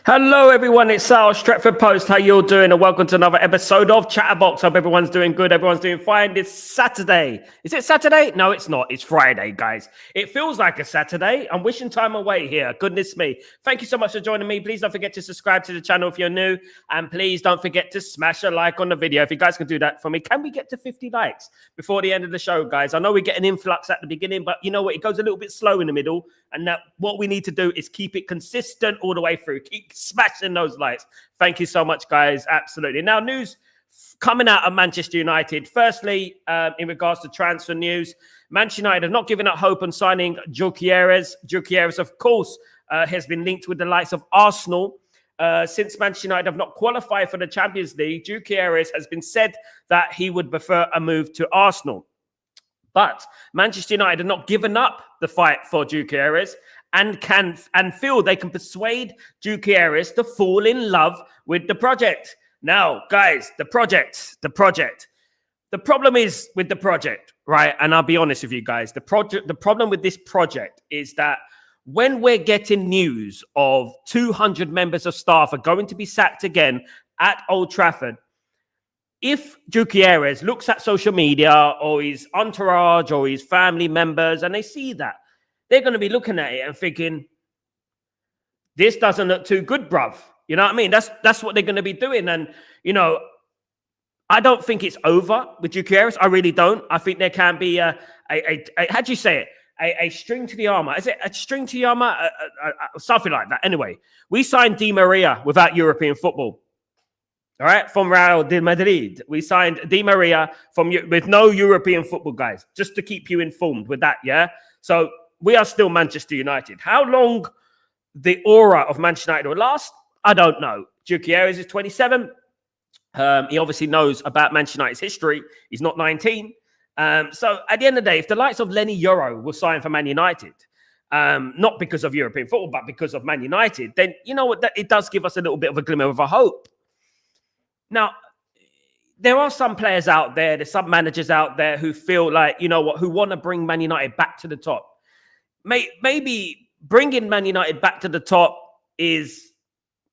Hello everyone, it's Sal, Stretford Post. How you all doing? And welcome to another episode of Chatterbox. Hope everyone's doing good. Everyone's doing fine. It's Saturday. Is it Saturday? No, it's not. It's Friday, guys. It feels like a Saturday. I'm wishing time away here. Goodness me. Thank you so much for joining me. Please don't forget to subscribe to the channel if you're new. And please don't forget to smash a like on the video. If you guys can do that for me. Can we get to 50 likes before the end of the show, guys? I know we get an influx at the beginning, but you know what? It goes a little bit slow in the middle. And that what we need to do is keep it consistent all the way through. Keep smashing those lights. Thank you so much, guys. Absolutely. Now, news coming out of Manchester United. Firstly, in regards to transfer news, Manchester United have not given up hope on signing Gyokeres. Gyokeres, of course, has been linked with the likes of Arsenal. Since Manchester United have not qualified for the Champions League, Gyokeres has been said that he would prefer a move to Arsenal. But Manchester United have not given up the fight for Gyokeres and feel they can persuade Gyokeres to fall in love with the project. Now, guys, the project. The problem is with the project, right? And I'll be honest with you guys. The problem with this project is that when we're getting news of 200 members of staff are going to be sacked again at Old Trafford, if Gyokeres looks at social media or his entourage or his family members and they see that, they're going to be looking at it and thinking, this doesn't look too good, bruv. You know what I mean? That's what they're going to be doing. And, you know, I don't think it's over with Gyokeres. I really don't. I think there can be a how do you say it? A string to the armor. Is it a string to the armor? Something like that. Anyway, we signed Di Maria without European football. All right, from Real de Madrid. We signed Di Maria with no European football, guys, just to keep you informed with that, yeah? So we are still Manchester United. How long the aura of Manchester United will last, I don't know. Gyokeres is 27. He obviously knows about Manchester United's history. He's not 19. So at the end of the day, if the likes of Lenny Yoro will sign for Man United, not because of European football, but because of Man United, then you know what? It does give us a little bit of a glimmer of a hope. Now, there are some players out there, there's some managers out there who feel like, you know what, who want to bring Man United back to the top. Maybe bringing Man United back to the top is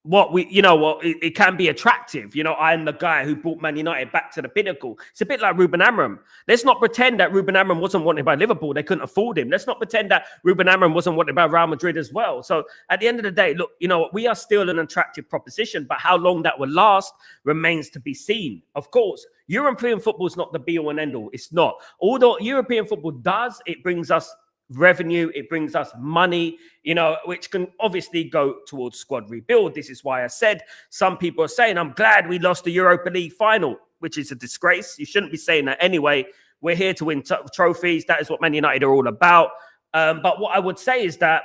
what it can be attractive. You know, I'm the guy who brought Man United back to the pinnacle. It's a bit like Ruben Amorim. Let's not pretend that Ruben Amorim wasn't wanted by Liverpool. They couldn't afford him. Let's not pretend that Ruben Amorim wasn't wanted by Real Madrid as well. So at the end of the day, look, you know, we are still an attractive proposition, but how long that will last remains to be seen. Of course, European football is not the be all and end all. It's not. Although European football does, it brings us revenue, it brings us money, you know, which can obviously go towards squad rebuild. This is why I said some people are saying, I'm glad we lost the Europa League final, which is a disgrace. You shouldn't be saying that anyway. We're here to win trophies. That is what Man United are all about. But what I would say is that,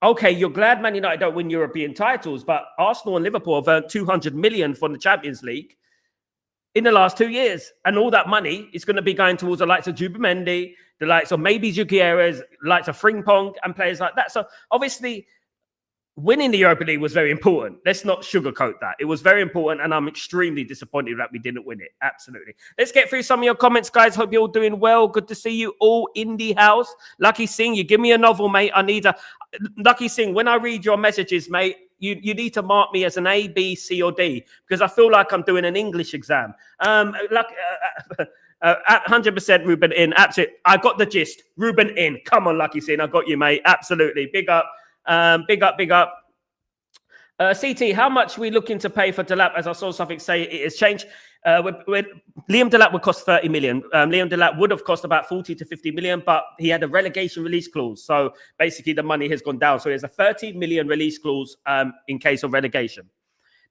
okay, you're glad Man United don't win European titles, but Arsenal and Liverpool have earned 200 million from the Champions League in the last 2 years. And all that money is going to be going towards the likes of Jubimendi, the likes of maybe Gyokeres, likes of Frimpong and players like that. So obviously winning the Europa League was very important. Let's not sugarcoat that. It was very important, and I'm extremely disappointed that we didn't win it. Absolutely. Let's get through some of your comments, guys. Hope you're all doing well. Good to see you all in the house. Lucky Singh, you give me a novel, mate. I need a... Lucky Singh, when I read your messages, mate, you need to mark me as an A, B, C, or D, because I feel like I'm doing an English exam. 100% Ruben in. Absolutely. I got the gist. Ruben in. Come on, Lucky Singh. I got you, mate. Absolutely. Big up. Big up. CT, how much we looking to pay for Delap? As I saw something say it has changed. Liam Delap would cost 30 million. Liam Delap would have cost about 40 to 50 million, but he had a relegation release clause. So basically the money has gone down. So there's a 30 million release clause in case of relegation.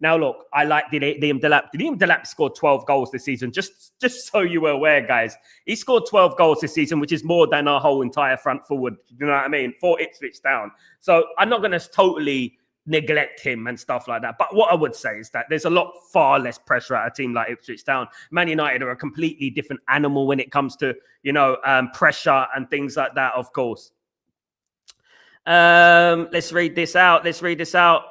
Now, look, I like Liam Delap. Liam Delap scored 12 goals this season, just so you were aware, guys. He scored 12 goals this season, which is more than our whole entire front forward. You know what I mean? 4 Ipswich down. So I'm not going to totally neglect him and stuff like that. But what I would say is that there's a lot far less pressure at a team like Ipswich Town. Man United are a completely different animal when it comes to, pressure and things like that, of course. Let's read this out.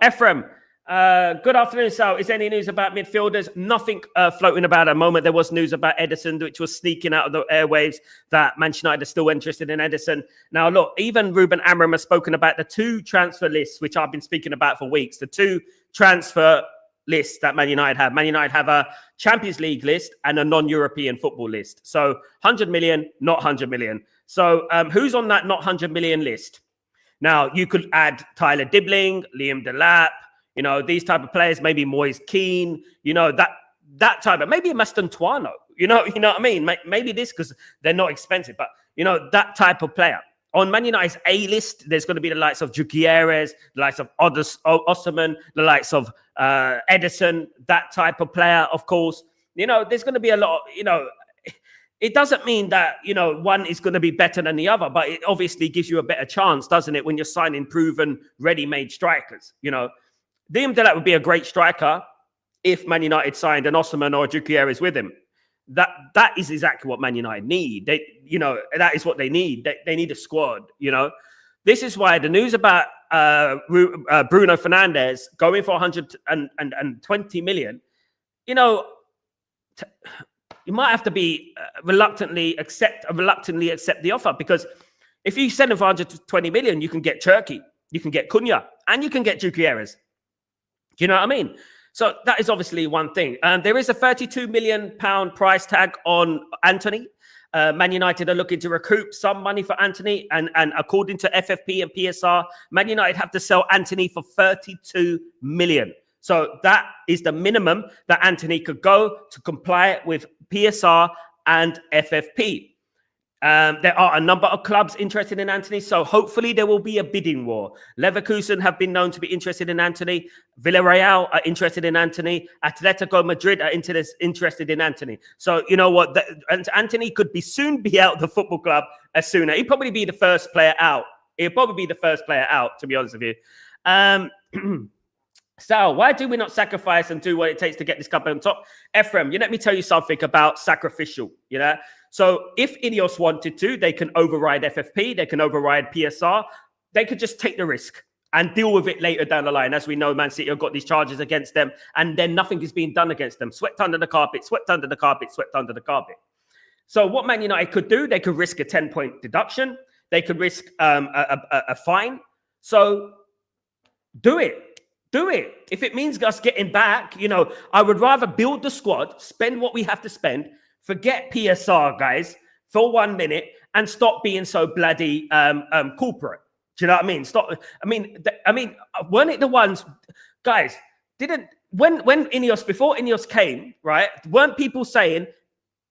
Ephraim, good afternoon, Sal. Is there any news about midfielders? Nothing floating about at the moment. There was news about Edison, which was sneaking out of the airwaves, that Manchester United are still interested in Edison. Now, look, even Ruben Amorim has spoken about the 2 transfer lists, which I've been speaking about for weeks. The 2 transfer lists that Man United have. Man United have a Champions League list and a non-European football list. So 100 million, not 100 million. So who's on that not 100 million list? Now, you could add Tyler Dibbling, Liam Delap, these type of players, maybe Moise Keane, that type of, maybe Mastantuano, you know what I mean? Maybe this, because they're not expensive, but, that type of player. On Man United's A list, there's going to be the likes of Gyokeres, the likes of Osman, the likes of Edison, that type of player, of course. There's going to be a lot of, it doesn't mean that, one is going to be better than the other, but it obviously gives you a better chance, doesn't it, when you're signing proven, ready-made strikers, Liam Delap would be a great striker if Man United signed an Osman or a Gyokeres with him. That is exactly what Man United need. That is what they need. They need a squad. This is why the news about Bruno Fernandes going for 120 million. You might have to be reluctantly accept the offer, because if you send him for 120 million, you can get Turkey, you can get Cunha, and you can get Gyokeres. Do you know what I mean? So that is obviously one thing. There is a £32 million price tag on Anthony. Man United are looking to recoup some money for Anthony. And according to FFP and PSR, Man United have to sell Anthony for 32 million. So that is the minimum that Anthony could go to comply with PSR and FFP. There are a number of clubs interested in Anthony, so hopefully there will be a bidding war. Leverkusen have been known to be interested in Anthony. Villarreal are interested in Anthony. Atletico Madrid are interested in Anthony. So you know what? Anthony could soon be out of the football club as soon. He'd probably be the first player out. To be honest with you. Sal, why do we not sacrifice and do what it takes to get this cup on top? Ephraim, let me tell you something about sacrificial, So if INEOS wanted to, they can override FFP, they can override PSR, they could just take the risk and deal with it later down the line. As we know, Man City have got these charges against them, and then nothing is being done against them. Swept under the carpet. So what Man United could do, they could risk a 10-point deduction. They could risk a fine. So do it. If it means us getting back, I would rather build the squad, spend what we have to spend, forget PSR, guys, for 1 minute, and stop being so bloody corporate. Do you know what I mean? Weren't it the ones, guys? When INEOS, before INEOS came, right? Weren't people saying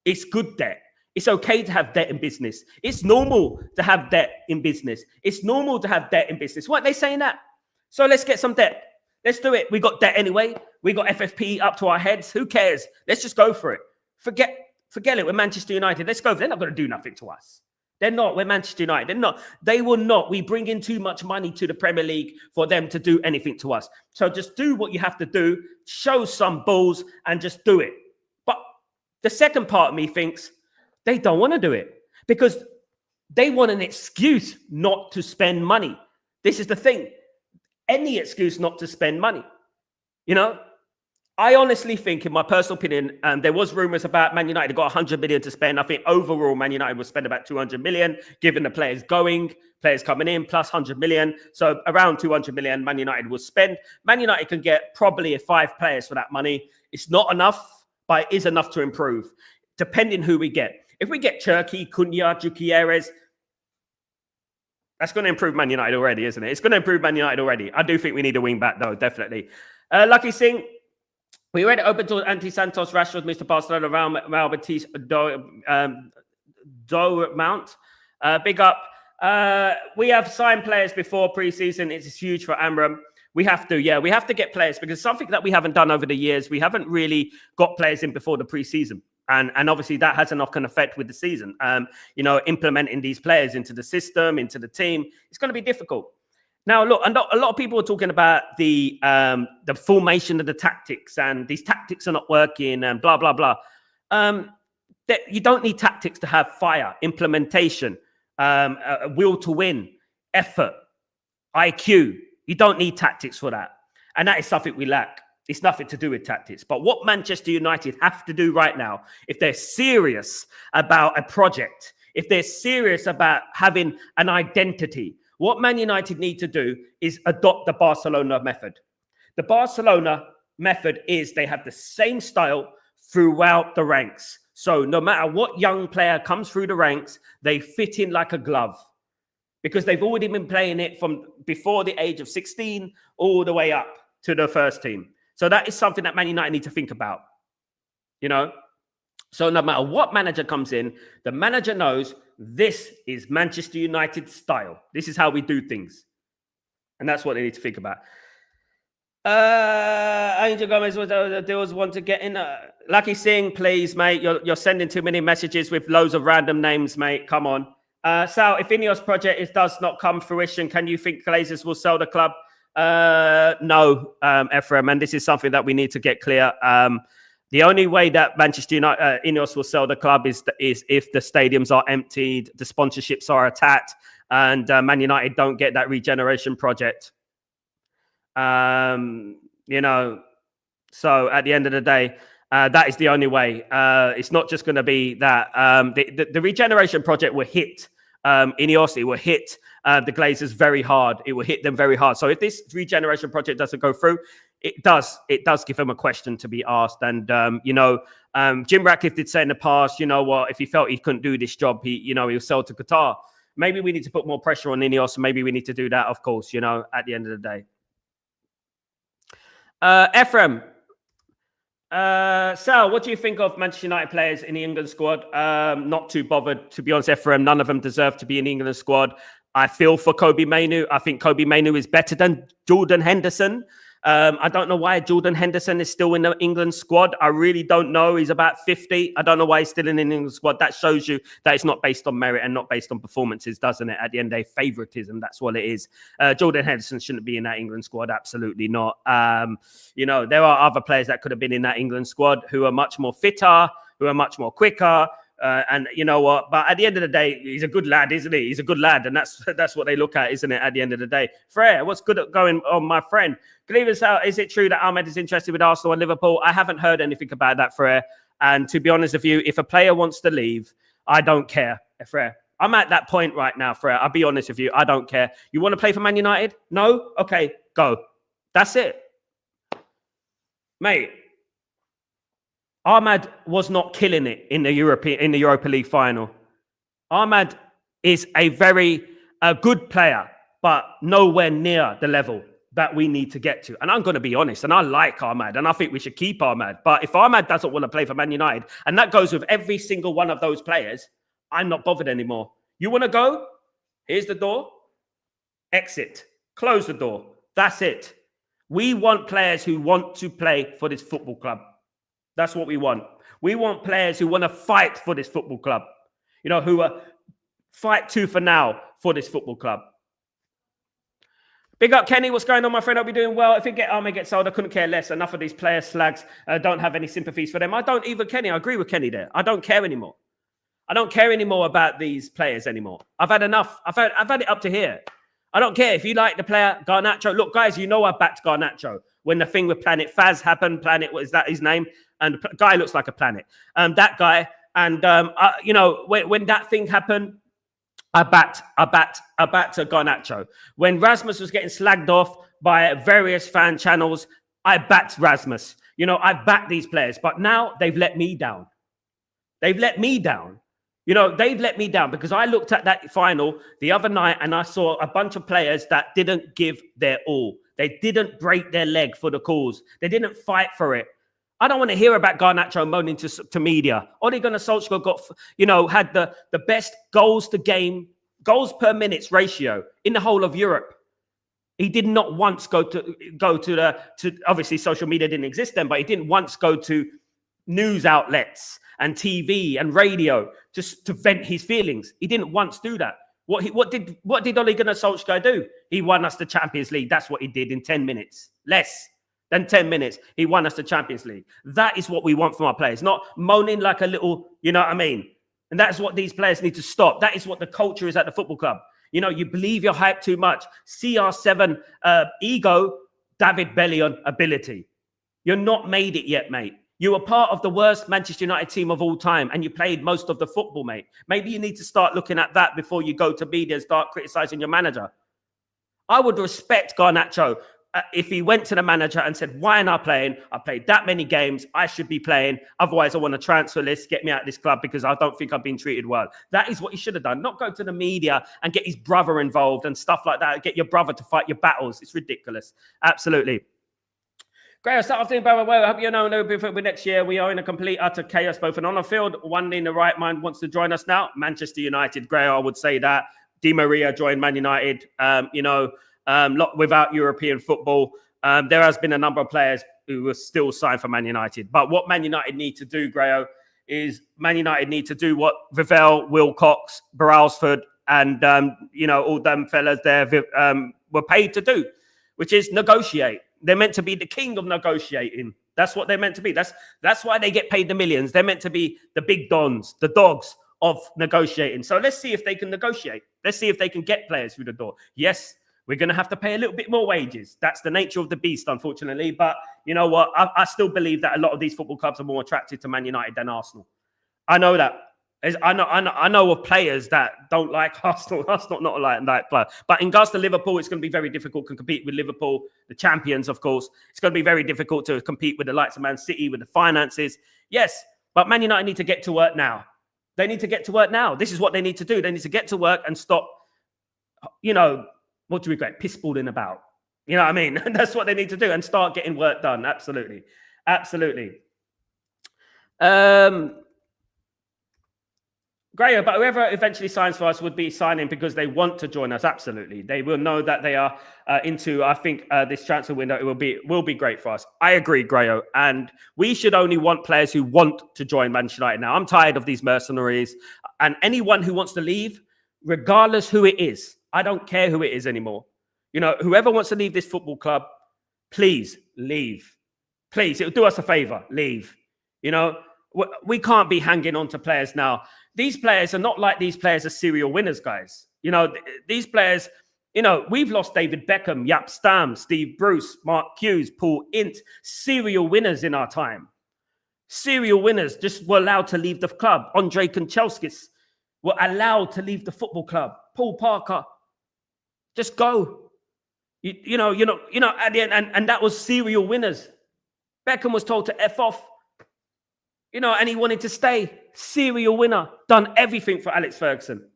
it's good debt? It's okay to have debt in business. It's normal to have debt in business. Weren't they saying that? So let's get some debt. Let's do it. We got debt anyway. We got FFP up to our heads. Who cares? Let's just go for it. Forget it. We're Manchester United. Let's go. They're not going to do nothing to us. They're not. We're Manchester United. They're not. They will not. We bring in too much money to the Premier League for them to do anything to us. So just do what you have to do. Show some balls and just do it. But the second part of me thinks they don't want to do it because they want an excuse not to spend money. This is the thing. Any excuse not to spend money. I honestly think, in my personal opinion, there was rumors about Man United got 100 million to spend. I think overall Man United will spend about 200 million, given the players coming in, plus 100 million. So around 200 million Man United will spend. Man United can get probably 5 players for that money. It's not enough, but it is enough to improve, depending who we get. If we get Turkey, Cunha, Gyokeres, That's going to improve Man United already, isn't it? It's going to improve Man United already. I do think we need a wing back, though, definitely. Lucky Singh, we read it open to anti-Santos, Rashford, Mr. Barcelona, Real Betis, Mount. Big up. We have signed players before pre-season. It's huge for Amram. We have to get players, because something that we haven't done over the years, we haven't really got players in before the pre-season. And obviously that has a knock-on effect with the season. Implementing these players into the system, into the team, it's going to be difficult. Now, look, a lot of people are talking about the formation of the tactics, and these tactics are not working, and blah, blah, blah. You don't need tactics to have fire, implementation, will to win, effort, IQ. You don't need tactics for that. And that is something we lack. It's nothing to do with tactics. But what Manchester United have to do right now, if they're serious about a project, if they're serious about having an identity, what Man United need to do is adopt the Barcelona method. The Barcelona method is they have the same style throughout the ranks. So no matter what young player comes through the ranks, they fit in like a glove, because they've already been playing it from before the age of 16 all the way up to the first team. So that is something that Man United need to think about, So no matter what manager comes in, the manager knows this is Manchester United style. This is how we do things. And that's what they need to think about. Angel Gomez deals want to get in. Lucky Singh, please, mate. You're sending too many messages with loads of random names, mate. Come on. Sal, if INEOS project does not come fruition, can you think Glazers will sell the club? No, Ephraim, and this is something that we need to get clear. The only way that Manchester United, INEOS will sell the club is if the stadiums are emptied, the sponsorships are attacked, and Man United don't get that regeneration project. So at the end of the day, that is the only way. It's not just going to be that. The regeneration project will hit INEOS. It will hit the Glazers very hard. It will hit them very hard. So if this regeneration project doesn't go through, it does give him a question to be asked. And, Jim Ratcliffe did say in the past, if he felt he couldn't do this job, he'll sell to Qatar. Maybe we need to put more pressure on INEOS. Maybe we need to do that, of course, at the end of the day. Ephraim, Sal, what do you think of Manchester United players in the England squad? Not too bothered, to be honest, Ephraim. None of them deserve to be in the England squad. I feel for Kobe Mainoo. I think Kobe Mainoo is better than Jordan Henderson. I don't know why Jordan Henderson is still in the England squad. I really don't know. He's about 50. I don't know why he's still in the England squad. That shows you that it's not based on merit and not based on performances, doesn't it? At the end of the day, favoritism, that's what it is. Jordan Henderson shouldn't be in that England squad. Absolutely not. There are other players that could have been in that England squad who are much more fitter, who are much more quicker. And you know what? But at the end of the day, he's a good lad, isn't he? He's a good lad, and that's what they look at, isn't it? At the end of the day, Freya, what's good going on, my friend? Cleveland, is it true that Ahmed is interested with Arsenal and Liverpool? I haven't heard anything about that, Freya. And to be honest with you, if a player wants to leave, I don't care, Freya. I'm at that point right now, Freya. I'll be honest with you, I don't care. You want to play for Man United? No? Okay, go. That's it, mate. Ahmad was not killing it in the Europa League final. Ahmad is a very good player, but nowhere near the level that we need to get to. And I'm going to be honest, and I like Ahmad, and I think we should keep Ahmad. But if Ahmad doesn't want to play for Man United, and that goes with every single one of those players, I'm not bothered anymore. You want to go? Here's the door. Exit. Close the door. That's it. We want players who want to play for this football club. That's what we want. We want players who want to fight for this football club. Who are fight tooth and nail for this football club. Big up, Kenny. What's going on, my friend? I'll be doing well. If Ahmed gets sold, I couldn't care less. Enough of these player slags. Don't have any sympathies for them. I don't either, Kenny. I agree with Kenny there. I don't care anymore. I don't care anymore about these players anymore. I've had enough. I've had it up to here. I don't care. If you like the player, Garnacho. Look, guys, I backed Garnacho. When the thing with Planet Faz happened, what is that his name? And the guy looks like a planet. That guy. And, when that thing happened, I backed Garnacho. When Rasmus was getting slagged off by various fan channels, I backed Rasmus. I backed these players. But now they've let me down. You know, they've let me down because I looked at that final the other night and I saw a bunch of players that didn't give their all. They didn't break their leg for the cause. They didn't fight for it. I don't want to hear about Garnacho moaning to media. Ole Gunnar Solskjaer got, had the best goals per minutes ratio in the whole of Europe. He did not once go to obviously social media didn't exist then, but he didn't once go to news outlets and TV and radio just to vent his feelings. He didn't once do that. What did Ole Gunnar Solskjaer do? He won us the Champions League. That's what he did in 10 minutes. Less than 10 minutes. He won us the Champions League. That is what we want from our players, not moaning like a little, you know what I mean? And that's what these players need to stop. That is what the culture is at the football club. You know, you believe you're hyped too much. CR7 ego, David Bellion ability. You're not made it yet, mate. You were part of the worst Manchester United team of all time and you played most of the football, mate. Maybe you need to start looking at that before you go to media and start criticizing your manager. I would respect Garnacho if he went to the manager and said, why am I playing? I played that many games. I should be playing. Otherwise, I want a transfer list. Get me out of this club because I don't think I've been treated well. That is what he should have done. Not go to the media and get his brother involved and stuff like that. Get your brother to fight your battles. It's ridiculous. Absolutely. Great. Start off doing by the way. I hope you know next year we are in a complete utter chaos, both on the field. One in the right mind wants to join us now. Manchester United, Gray, I would say that. Di Maria joined Man United. Without European football, there has been a number of players who were still signed for Man United. But what Man United need to do, Grayo, is Man United need to do what Vivell, Wilcox, Brailsford, and all them fellas there were paid to do, which is negotiate. They're meant to be the king of negotiating. That's what they're meant to be. That's why they get paid the millions. They're meant to be the big dons, the dogs of negotiating. So let's see if they can negotiate. Let's see if they can get players through the door. Yes, we're going to have to pay a little bit more wages. That's the nature of the beast, unfortunately. But you know what? I still believe that a lot of these football clubs are more attracted to Man United than Arsenal. I know that. I know of players that don't like Arsenal. Arsenal not like that player. But in regards to Liverpool, it's going to be very difficult to compete with Liverpool, the champions, of course. It's going to be very difficult to compete with the likes of Man City, with the finances. Yes, but Man United need to get to work now. They need to get to work now. This is what they need to do. They need to get to work and stop, what do we regret? Pissballing about. You know what I mean? That's what they need to do and start getting work done. Absolutely. Absolutely. Great, but whoever eventually signs for us would be signing because they want to join us. Absolutely. They will know that they are into, I think, this transfer window. It will be great for us. I agree, Grayo. And we should only want players who want to join Manchester United now. I'm tired of these mercenaries. And anyone who wants to leave, regardless who it is, I don't care who it is anymore. Whoever wants to leave this football club, please leave. Please, it'll do us a favor. Leave. We can't be hanging on to players now. These players are not like these players are serial winners, guys. These players, we've lost David Beckham, Jaap Stam, Steve Bruce, Mark Hughes, Paul Ince, serial winners in our time. Serial winners just were allowed to leave the club. Andre Kanchelskis were allowed to leave the football club. Paul Parker, just go. At the end, and that was serial winners. Beckham was told to F off. And he wanted to stay. Serial winner. Done everything for Alex Ferguson.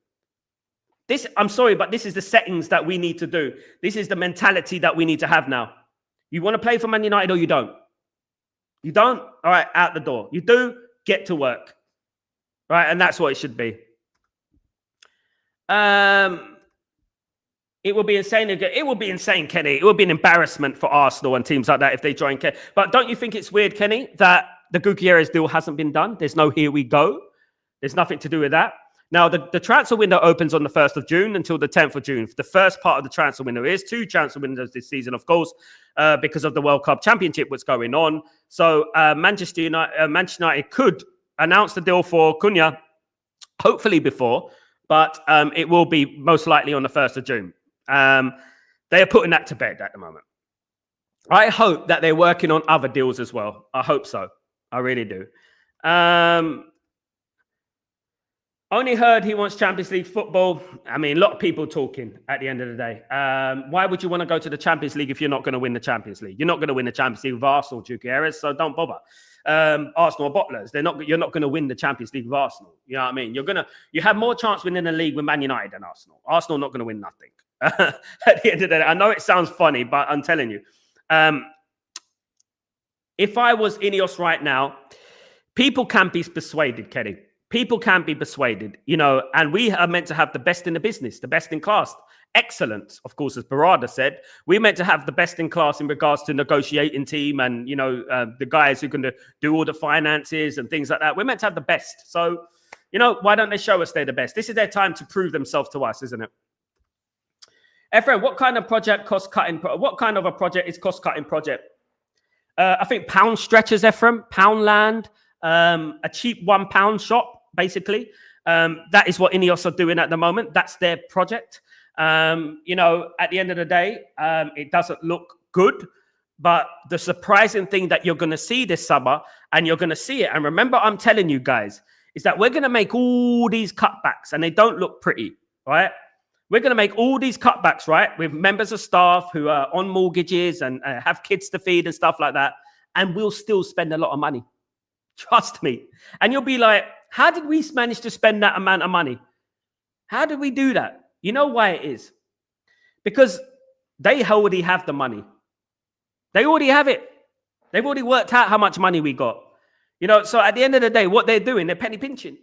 I'm sorry, but this is the settings that we need to do. This is the mentality that we need to have now. You want to play for Man United or you don't? You don't? All right, out the door. You do? Get to work. Right, and that's what it should be. It will be insane. It will be insane, Kenny. It will be an embarrassment for Arsenal and teams like that if they join. But don't you think it's weird, Kenny, that the Gyokeres deal hasn't been done? There's no here we go. There's nothing to do with that. Now, the transfer window opens on the 1st of June until the 10th of June. The first part of the transfer window is 2 transfer windows this season, of course, because of the World Cup Championship what's going on. So Manchester United could announce the deal for Cunha, hopefully before, but it will be most likely on the 1st of June. They are putting that to bed at the moment. I hope that they're working on other deals as well. I hope so. I really do. Only heard he wants Champions League football. I mean, a lot of people talking at the end of the day. Why would you want to go to the Champions League if you're not going to win the Champions League? You're not going to win the Champions League with Arsenal, Gyokeres, so don't bother. Arsenal are bottlers. You're not going to win the Champions League with Arsenal. You know what I mean? You have more chance winning the league with Man United than Arsenal. Arsenal not going to win nothing. At the end of the day, I know it sounds funny, but I'm telling you, if I was INEOS right now, people can be persuaded, Kenny. People can be persuaded, and we are meant to have the best in the business, the best in class. Excellence, of course, as Barada said. We're meant to have the best in class in regards to negotiating team and, the guys who can do all the finances and things like that. We're meant to have the best. So, why don't they show us they're the best? This is their time to prove themselves to us, isn't it? Ephraim, what kind of project cost-cutting? What kind of a project is cost-cutting project? I think pound stretchers, Ephraim, Poundland, a cheap £1 shop, basically. That is what INEOS are doing at the moment. That's their project. At the end of the day, it doesn't look good. But the surprising thing that you're going to see this summer, and you're going to see it, and remember, I'm telling you guys, is that we're going to make all these cutbacks, and they don't look pretty, right? We're going to make all these cutbacks, right, with members of staff who are on mortgages and have kids to feed and stuff like that, and we'll still spend a lot of money. Trust me. And you'll be like, how did we manage to spend that amount of money? How did we do that? You know why it is? Because they already have the money. They already have it. They've already worked out how much money we got. So at the end of the day, what they're doing, they're penny pinching.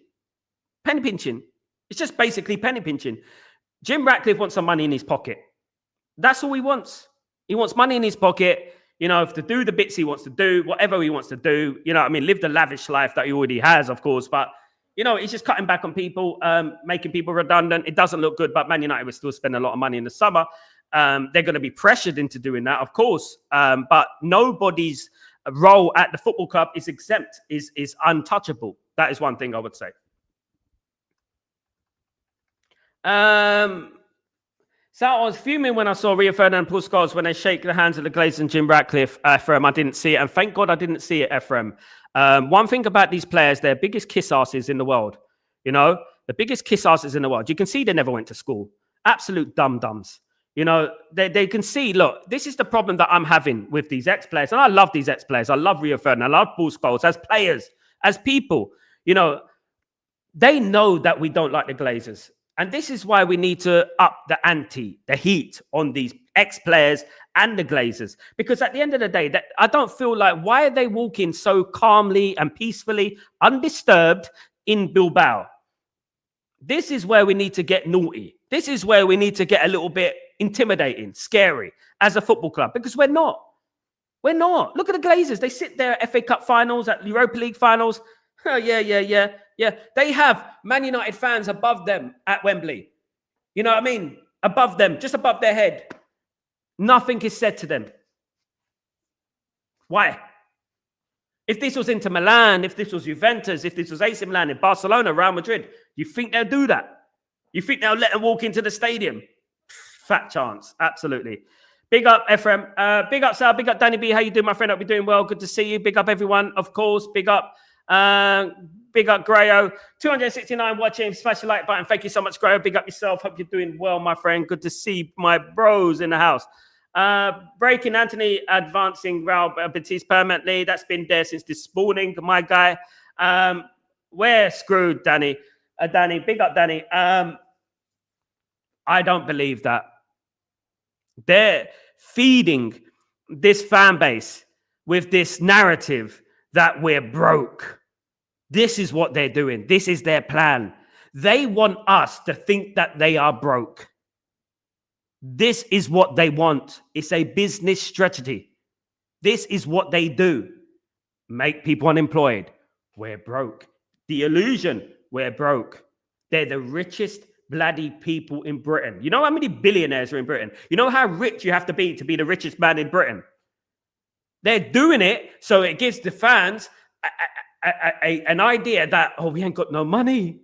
Penny pinching. It's just basically penny pinching. Jim Ratcliffe wants some money in his pocket. That's all he wants. He wants money in his pocket, to do the bits he wants to do, whatever he wants to do, live the lavish life that he already has, of course. But, he's just cutting back on people, making people redundant. It doesn't look good, but Man United will still spend a lot of money in the summer. They're going to be pressured into doing that, of course. But nobody's role at the football club is exempt, is untouchable. That is one thing I would say. So I was fuming when I saw Rio Ferdinand Puskas when they shake the hands of the Glazers and Jim Ratcliffe, Ephraim. I didn't see it, and thank God I didn't see it, Ephraim. One thing about these players, they're biggest kiss asses in the world. The biggest kiss asses in the world. You can see they never went to school. Absolute dum-dums. They can see, look, this is the problem that I'm having with these ex-players. And I love these ex-players. I love Rio Ferdinand. I love Puskas as players, as people. They know that we don't like the Glazers. And this is why we need to up the ante, the heat on these ex-players and the Glazers. Because at the end of the day, that I don't feel like, why are they walking so calmly and peacefully, undisturbed in Bilbao? This is where we need to get naughty. This is where we need to get a little bit intimidating, scary as a football club. Because we're not. We're not. Look at the Glazers. They sit there at FA Cup finals, at Europa League finals. Oh, yeah. They have Man United fans above them at Wembley. You know what I mean? Above them, just above their head. Nothing is said to them. Why? If this was Inter Milan, if this was Juventus, if this was AC Milan, in Barcelona, Real Madrid, you think they'll do that? You think they'll let them walk into the stadium? Fat chance, absolutely. Big up, Ephraim. Big up, Sal. Big up, Danny B. How you doing, my friend? Hope you're doing well. Good to see you. Big up, everyone, of course. Big up. Big up, Grayo. 269 watching. Smash the like button. Thank you so much, Grayo. Big up yourself. Hope you're doing well, my friend. Good to see my bros in the house. Breaking Anthony advancing Raul Batiste permanently. That's been there since this morning, my guy. We're screwed, Danny. Danny, big up, Danny. I don't believe that. They're feeding this fan base with this narrative that we're broke. This is what they're doing. This is their plan. They want us to think that they are broke. This is what they want. It's a business strategy. This is what they do. Make people unemployed. We're broke. The illusion, we're broke. They're the richest bloody people in Britain. You know how many billionaires are in Britain? You know how rich you have to be the richest man in Britain? They're doing it so it gives the fans an idea that, oh, we ain't got no money.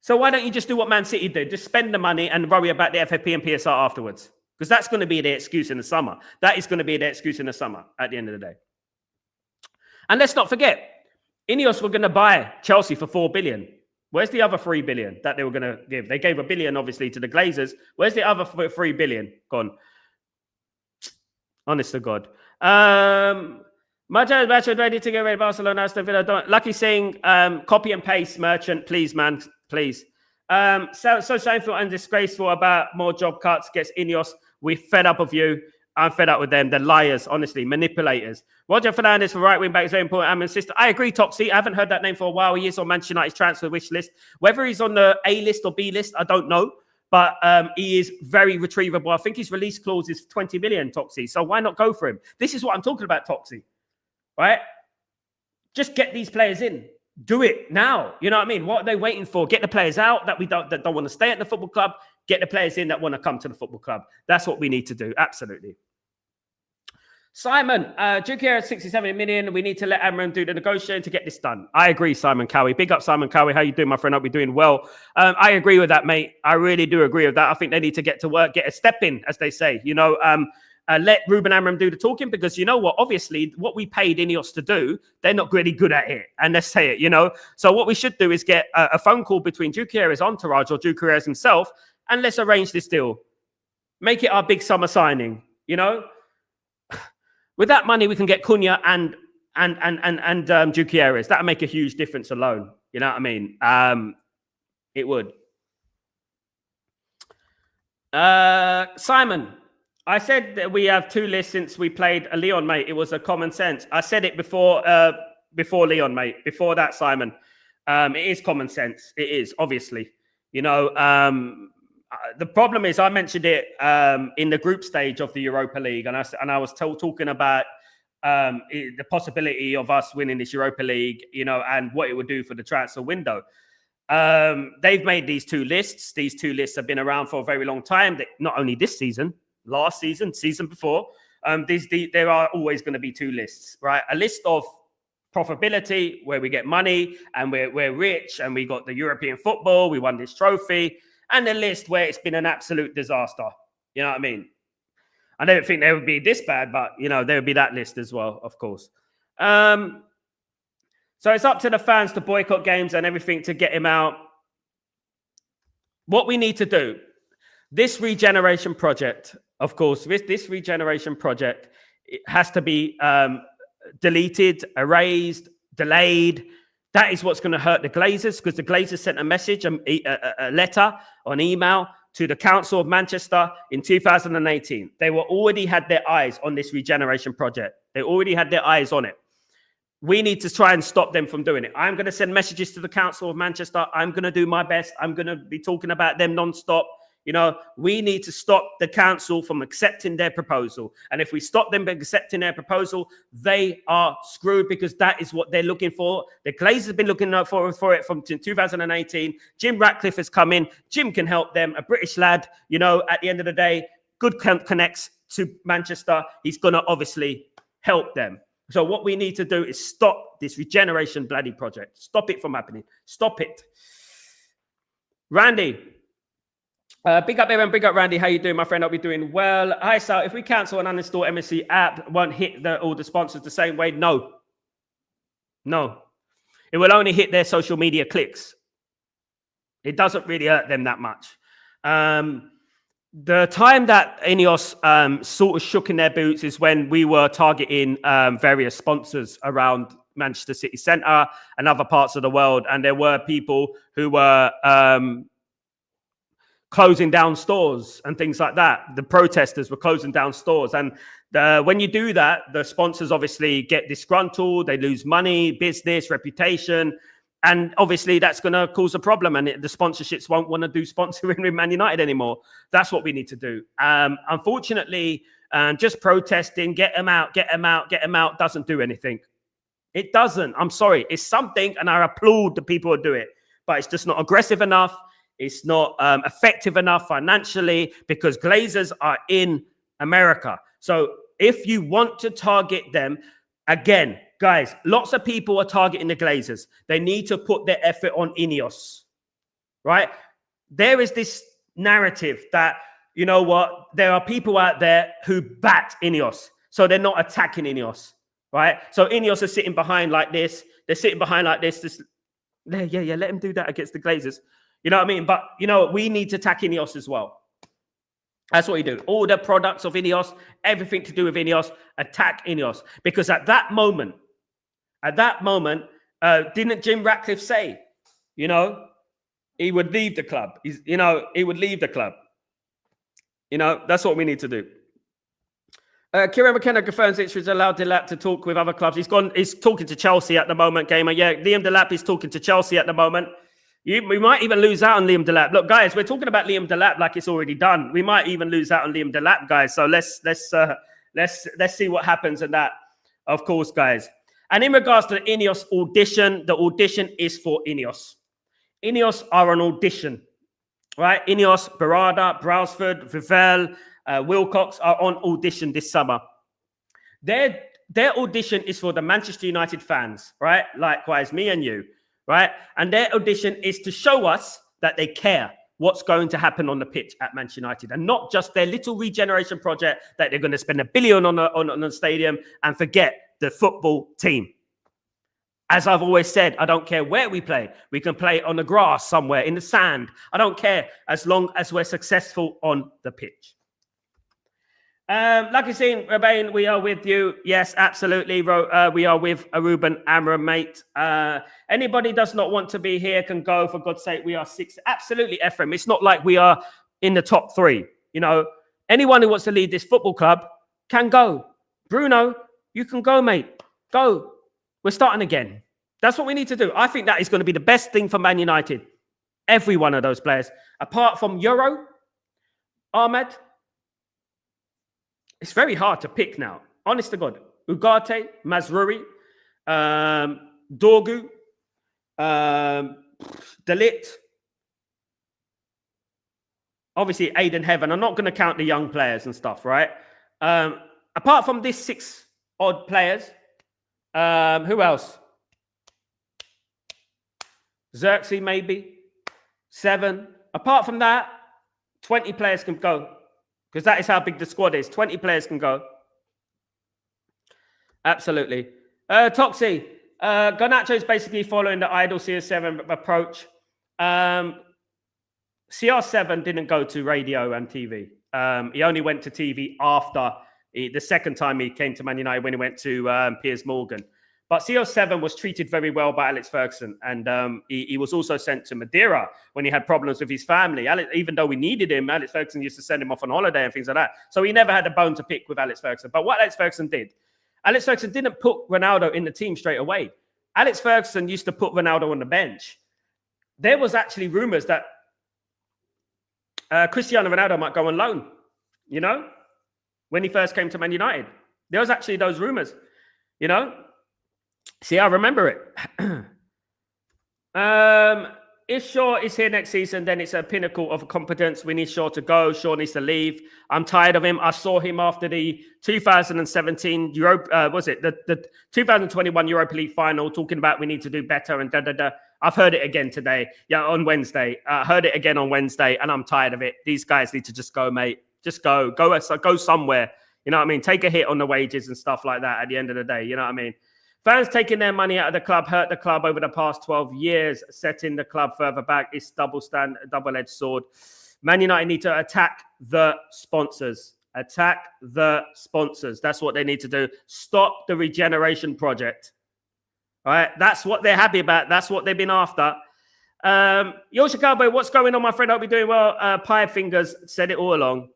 So why don't you just do what Man City did? Just spend the money and worry about the FFP and PSR afterwards. Because that's going to be their excuse in the summer. That is going to be their excuse in the summer at the end of the day. And let's not forget, INEOS were going to buy Chelsea for 4 billion. Where's the other 3 billion that they were going to give? They gave $1 billion, obviously, to the Glazers. Where's the other 3 billion gone? Honest to God. Match ready to get ready. Barcelona, Aston Villa. Don't. Lucky saying, copy and paste, Merchant, please, man, please. So shameful and disgraceful about more job cuts. Gets INEOS. We're fed up of you. I'm fed up with them. They're liars, honestly, manipulators. Roger Fernandez for right wing back is very important. I'm insistent. I agree, Toxie. I haven't heard that name for a while. He is on Manchester United's transfer wish list. Whether he's on the A list or B list, I don't know. But he is very retrievable. I think his release clause is 20 million, Toxie. So why not go for him? This is what I'm talking about, Toxie. Right? Just get these players in. Do it now. You know what I mean? What are they waiting for? Get the players out that don't want to stay at the football club. Get the players in that want to come to the football club. That's what we need to do. Absolutely. Simon, Gyokeres 67 million. We need to let Amram do the negotiating to get this done. I agree, Simon Cowie. Big up, Simon Cowie. How you doing, my friend? Hope you're doing well. I agree with that, mate. I really do agree with that. I think they need to get to work, get a step in, as they say. You know, let Ruben Amram do the talking, because you know what? Obviously, what we paid INEOS to do, they're not really good at it. And let's say it, you know. So what we should do is get a phone call between Gyokeres' entourage or Gyokeres himself, and let's arrange this deal. Make it our big summer signing, you know. With that money, we can get Cunha and Gyokeres. That'll make a huge difference alone. You know what I mean? It would. Simon, I said that we have two lists since we played a Leon, mate. It was a common sense. I said it before Leon, mate. Before that, Simon. It is common sense. It is, obviously. You know, the problem is, I mentioned it in the group stage of the Europa League, and I was talking about the possibility of us winning this Europa League, you know, and what it would do for the transfer window. They've made these two lists. These two lists have been around for a very long time. Not only this season, last season, season before. There are always going to be two lists, right? A list of profitability where we get money and we're rich and we got the European football, we won this trophy. And the list where it's been an absolute disaster. You know what I mean? I don't think they would be this bad, but, you know, there would be that list as well, of course. So it's up to the fans to boycott games and everything to get him out. What we need to do, this regeneration project, of course, this regeneration project, it has to be deleted, erased, delayed. That is what's going to hurt the Glazers, because the Glazers sent a message, a letter, or an email to the Council of Manchester in 2018. They already had their eyes on this regeneration project. They already had their eyes on it. We need to try and stop them from doing it. I'm going to send messages to the Council of Manchester. I'm going to do my best. I'm going to be talking about them non-stop. You know, we need to stop the council from accepting their proposal. And if we stop them accepting their proposal, they are screwed, because that is what they're looking for. The Glazers have been looking for it from 2018. Jim Ratcliffe has come in. Jim can help them. A British lad, you know, at the end of the day, good connects to Manchester. He's going to obviously help them. So what we need to do is stop this regeneration bloody project. Stop it from happening. Stop it. Randy. Big up everyone, big up Randy. How you doing, my friend? Hope you're doing well. Hi, Sal. If we cancel and uninstall MSC app, won't hit all the sponsors the same way? No. It will only hit their social media clicks. It doesn't really hurt them that much. The time that INEOS sort of shook in their boots is when we were targeting various sponsors around Manchester City Centre and other parts of the world, and there were people who were closing down stores and things like that. The protesters were closing down stores. And when you do that, the sponsors obviously get disgruntled. They lose money, business, reputation. And obviously that's going to cause a problem. And the sponsorships won't want to do sponsoring with Man United anymore. That's what we need to do. Unfortunately, just protesting, get them out, doesn't do anything. It doesn't. I'm sorry. It's something, and I applaud the people who do it. But it's just not aggressive enough. It's not effective enough financially, because Glazers are in America. So if you want to target them, again, guys, lots of people are targeting the Glazers. They need to put their effort on INEOS, right? There is this narrative that, you know what, there are people out there who bat INEOS, so they're not attacking INEOS, right? So INEOS are sitting behind like this. They're sitting behind like this. Let them do that against the Glazers. You know what I mean? But, you know, we need to attack INEOS as well. That's what you do. All the products of INEOS, everything to do with INEOS, attack INEOS. Because at that moment, didn't Jim Ratcliffe say, he would leave the club. He would leave the club. That's what we need to do. Kieran McKenna confirms it's allowed Delap to talk with other clubs. He's talking to Chelsea at the moment, Gamer. Yeah, Liam Delap is talking to Chelsea at the moment. We might even lose out on Liam Delap. Look, guys, we're talking about Liam Delap like it's already done. We might even lose out on Liam Delap, guys. So let's see what happens in that, of course, guys. And in regards to the INEOS audition, the audition is for INEOS. INEOS are an audition, right? INEOS, Barada, Brailsford, Vivell, Wilcox are on audition this summer. Their audition is for the Manchester United fans, right? Likewise, me and you, right? And their audition is to show us that they care what's going to happen on the pitch at Manchester United, and not just their little regeneration project that they're going to spend $1 billion on the stadium and forget the football team. As I've always said, I don't care where we play. We can play on the grass somewhere, in the sand. I don't care as long as we're successful on the pitch. Lucky Scene, Rebane, we are with you. Yes, absolutely. We are with Ruben Amram, mate. Anybody does not want to be here can go. For God's sake, we are 6. Absolutely, Ephraim. It's not like we are in the top 3. Anyone who wants to lead this football club can go. Bruno, you can go, mate. Go. We're starting again. That's what we need to do. I think that is going to be the best thing for Man United. Every one of those players. Apart from Euro, Ahmed, it's very hard to pick now. Honest to God. Ugarte, Mazruri, Dorgu, Dalit. Obviously, Aiden Heaven. I'm not going to count the young players and stuff, right? Apart from these 6 odd players, who else? Xerxes, maybe. 7. Apart from that, 20 players can go. Because that is how big the squad is. 20 players can go. Absolutely. Toxie. Garnacho is basically following the idle CR7 approach. CR7 didn't go to radio and TV. He only went to TV after the second time he came to Man United, when he went to Piers Morgan. But CR7 was treated very well by Alex Ferguson. And he was also sent to Madeira when he had problems with his family. Even though we needed him, Alex Ferguson used to send him off on holiday and things like that. So he never had a bone to pick with Alex Ferguson. But what Alex Ferguson did, Alex Ferguson didn't put Ronaldo in the team straight away. Alex Ferguson used to put Ronaldo on the bench. There was actually rumours that Cristiano Ronaldo might go on loan, when he first came to Man United. There was actually those rumours, See, I remember it. If Shaw is here next season, then it's a pinnacle of competence. We need Shaw to go. Shaw needs to leave. I'm tired of him. I saw him after the 2017 the 2021 Europa League final, talking about we need to do better and da-da-da. I've heard it again today. Yeah, on Wednesday. I heard it again on Wednesday, and I'm tired of it. These guys need to just go, mate. Just go. Go somewhere. You know what I mean? Take a hit on the wages and stuff like that at the end of the day. You know what I mean? Fans taking their money out of the club hurt the club over the past 12 years. Setting the club further back is double-edged sword. Man United need to attack the sponsors. Attack the sponsors. That's what they need to do. Stop the regeneration project. All right? That's what they're happy about. That's what they've been after. Yorkshire Cowboy, what's going on, my friend? I hope you're doing well. Pie Fingers said it all along.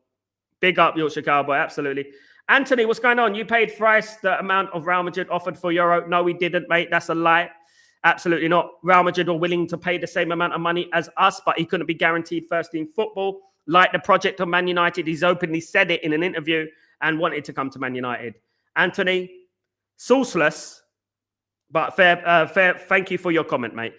Big up, Yorkshire Cowboy. Absolutely. Anthony, what's going on? You paid thrice the amount of Real Madrid offered for Euro. No, we didn't, mate. That's a lie. Absolutely not. Real Madrid were willing to pay the same amount of money as us, but he couldn't be guaranteed first team football. Like the project of Man United, he's openly said it in an interview and wanted to come to Man United. Anthony, sourceless, but fair. Thank you for your comment, mate.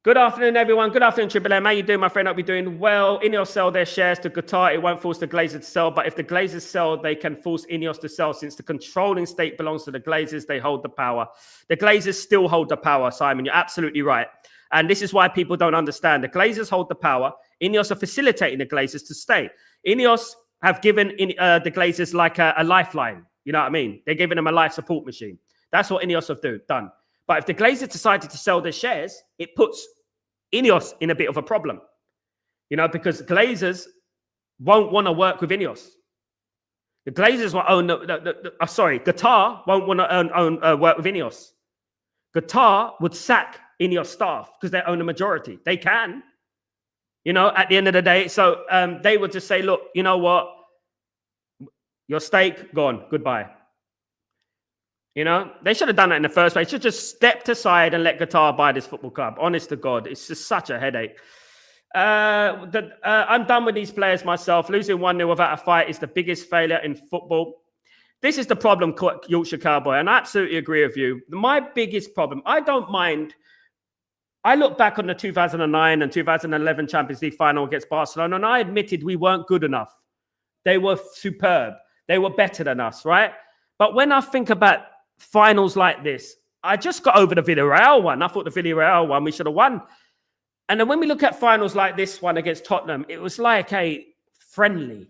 Good afternoon, everyone. Good afternoon, Triple M. How you doing, my friend? Hope you're doing well. INEOS sell their shares to Qatar. It won't force the Glazers to sell, but if the Glazers sell, they can force INEOS to sell. Since the controlling stake belongs to the Glazers, they hold the power. The Glazers still hold the power, Simon. You're absolutely right. And this is why people don't understand. The Glazers hold the power. INEOS are facilitating the Glazers to stay. INEOS have given the Glazers like a lifeline. You know what I mean? They're giving them a life support machine. That's what INEOS have done. But if the Glazers decided to sell their shares, it puts INEOS in a bit of a problem. You know, because Glazers won't want to work with INEOS. The Glazers will own Qatar won't want to work with INEOS. Qatar would sack INEOS staff because they own a majority. They can, you know, at the end of the day. So they would just say, look, you know what? Your stake, gone. Goodbye. You know, they should have done that in the first place. Should just stepped aside and let Qatar buy this football club. Honest to God, it's just such a headache. I'm done with these players myself. Losing 1-0 without a fight is the biggest failure in football. This is the problem, Yorkshire Cowboy, and I absolutely agree with you. My biggest problem, I don't mind. I look back on the 2009 and 2011 Champions League final against Barcelona, and I admitted we weren't good enough. They were superb. They were better than us, right? But when I think about finals like this, I just got over the Villarreal one. I thought the Villarreal one we should have won. And then when we look at finals like this one against Tottenham, it was like a friendly.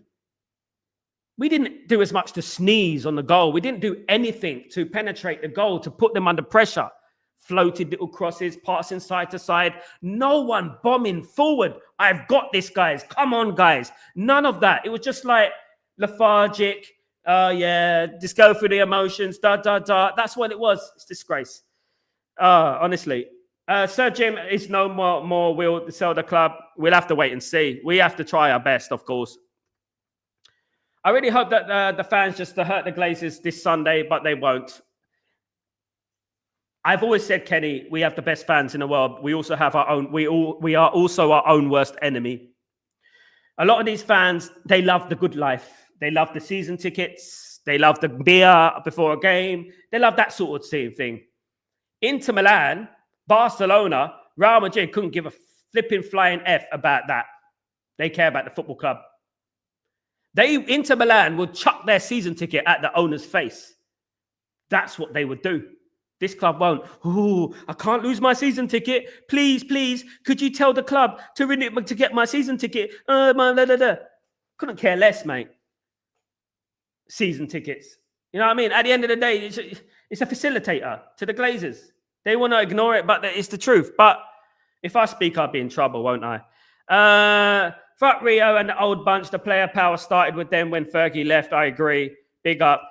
We didn't do as much to sneeze on the goal. We didn't do anything to penetrate the goal, to put them under pressure. Floated little crosses, passing side to side. No one bombing forward. I've got this, guys. Come on, guys. None of that. It was just like lethargic. Yeah, just go through the emotions. That's what it was. It's disgrace. Honestly. Sir Jim is no more will sell the club. We'll have to wait and see. We have to try our best, of course. I really hope that the fans just hurt the Glazers this Sunday, but they won't. I've always said, Kenny, we have the best fans in the world. We also have our own. We are also our own worst enemy. A lot of these fans, they love the good life. They love the season tickets. They love the beer before a game. They love that sort of thing. Inter Milan, Barcelona, Real Madrid couldn't give a flipping flying F about that. They care about the football club. Inter Milan would chuck their season ticket at the owner's face. That's what they would do. This club won't. Oh, I can't lose my season ticket. Please, could you tell the club to renew to get my season ticket? Couldn't care less, mate. Season tickets. You know what I mean? At the end of the day, it's a facilitator to the Glazers. They want to ignore it, but it's the truth. But if I speak, I'll be in trouble, won't I? Fuck Rio and the old bunch. The player power started with them when Fergie left. I agree. Big up.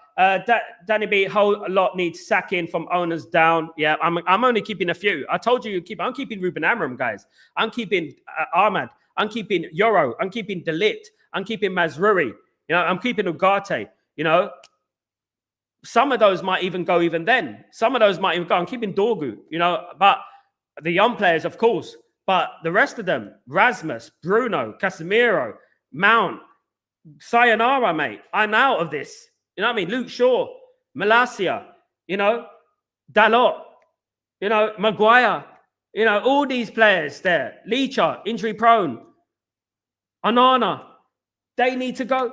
Danny B, whole lot needs sacking from owners down. Yeah, I'm only keeping a few. I told you I'm keeping Ruben Amorim, guys. I'm keeping Ahmad. I'm keeping Yoro. I'm keeping Delit. I'm keeping Mazruri. You know, I'm keeping Ugarte. You know, some of those might even go even then. Some of those might even go. I'm keeping Dorgu. You know, but the young players, of course. But the rest of them, Rasmus, Bruno, Casemiro, Mount, sayonara, mate. I'm out of this. You know what I mean? Luke Shaw, Malacia, you know, Dalot, you know, Maguire, you know, all these players there. Leacher, injury prone. Onana, they need to go.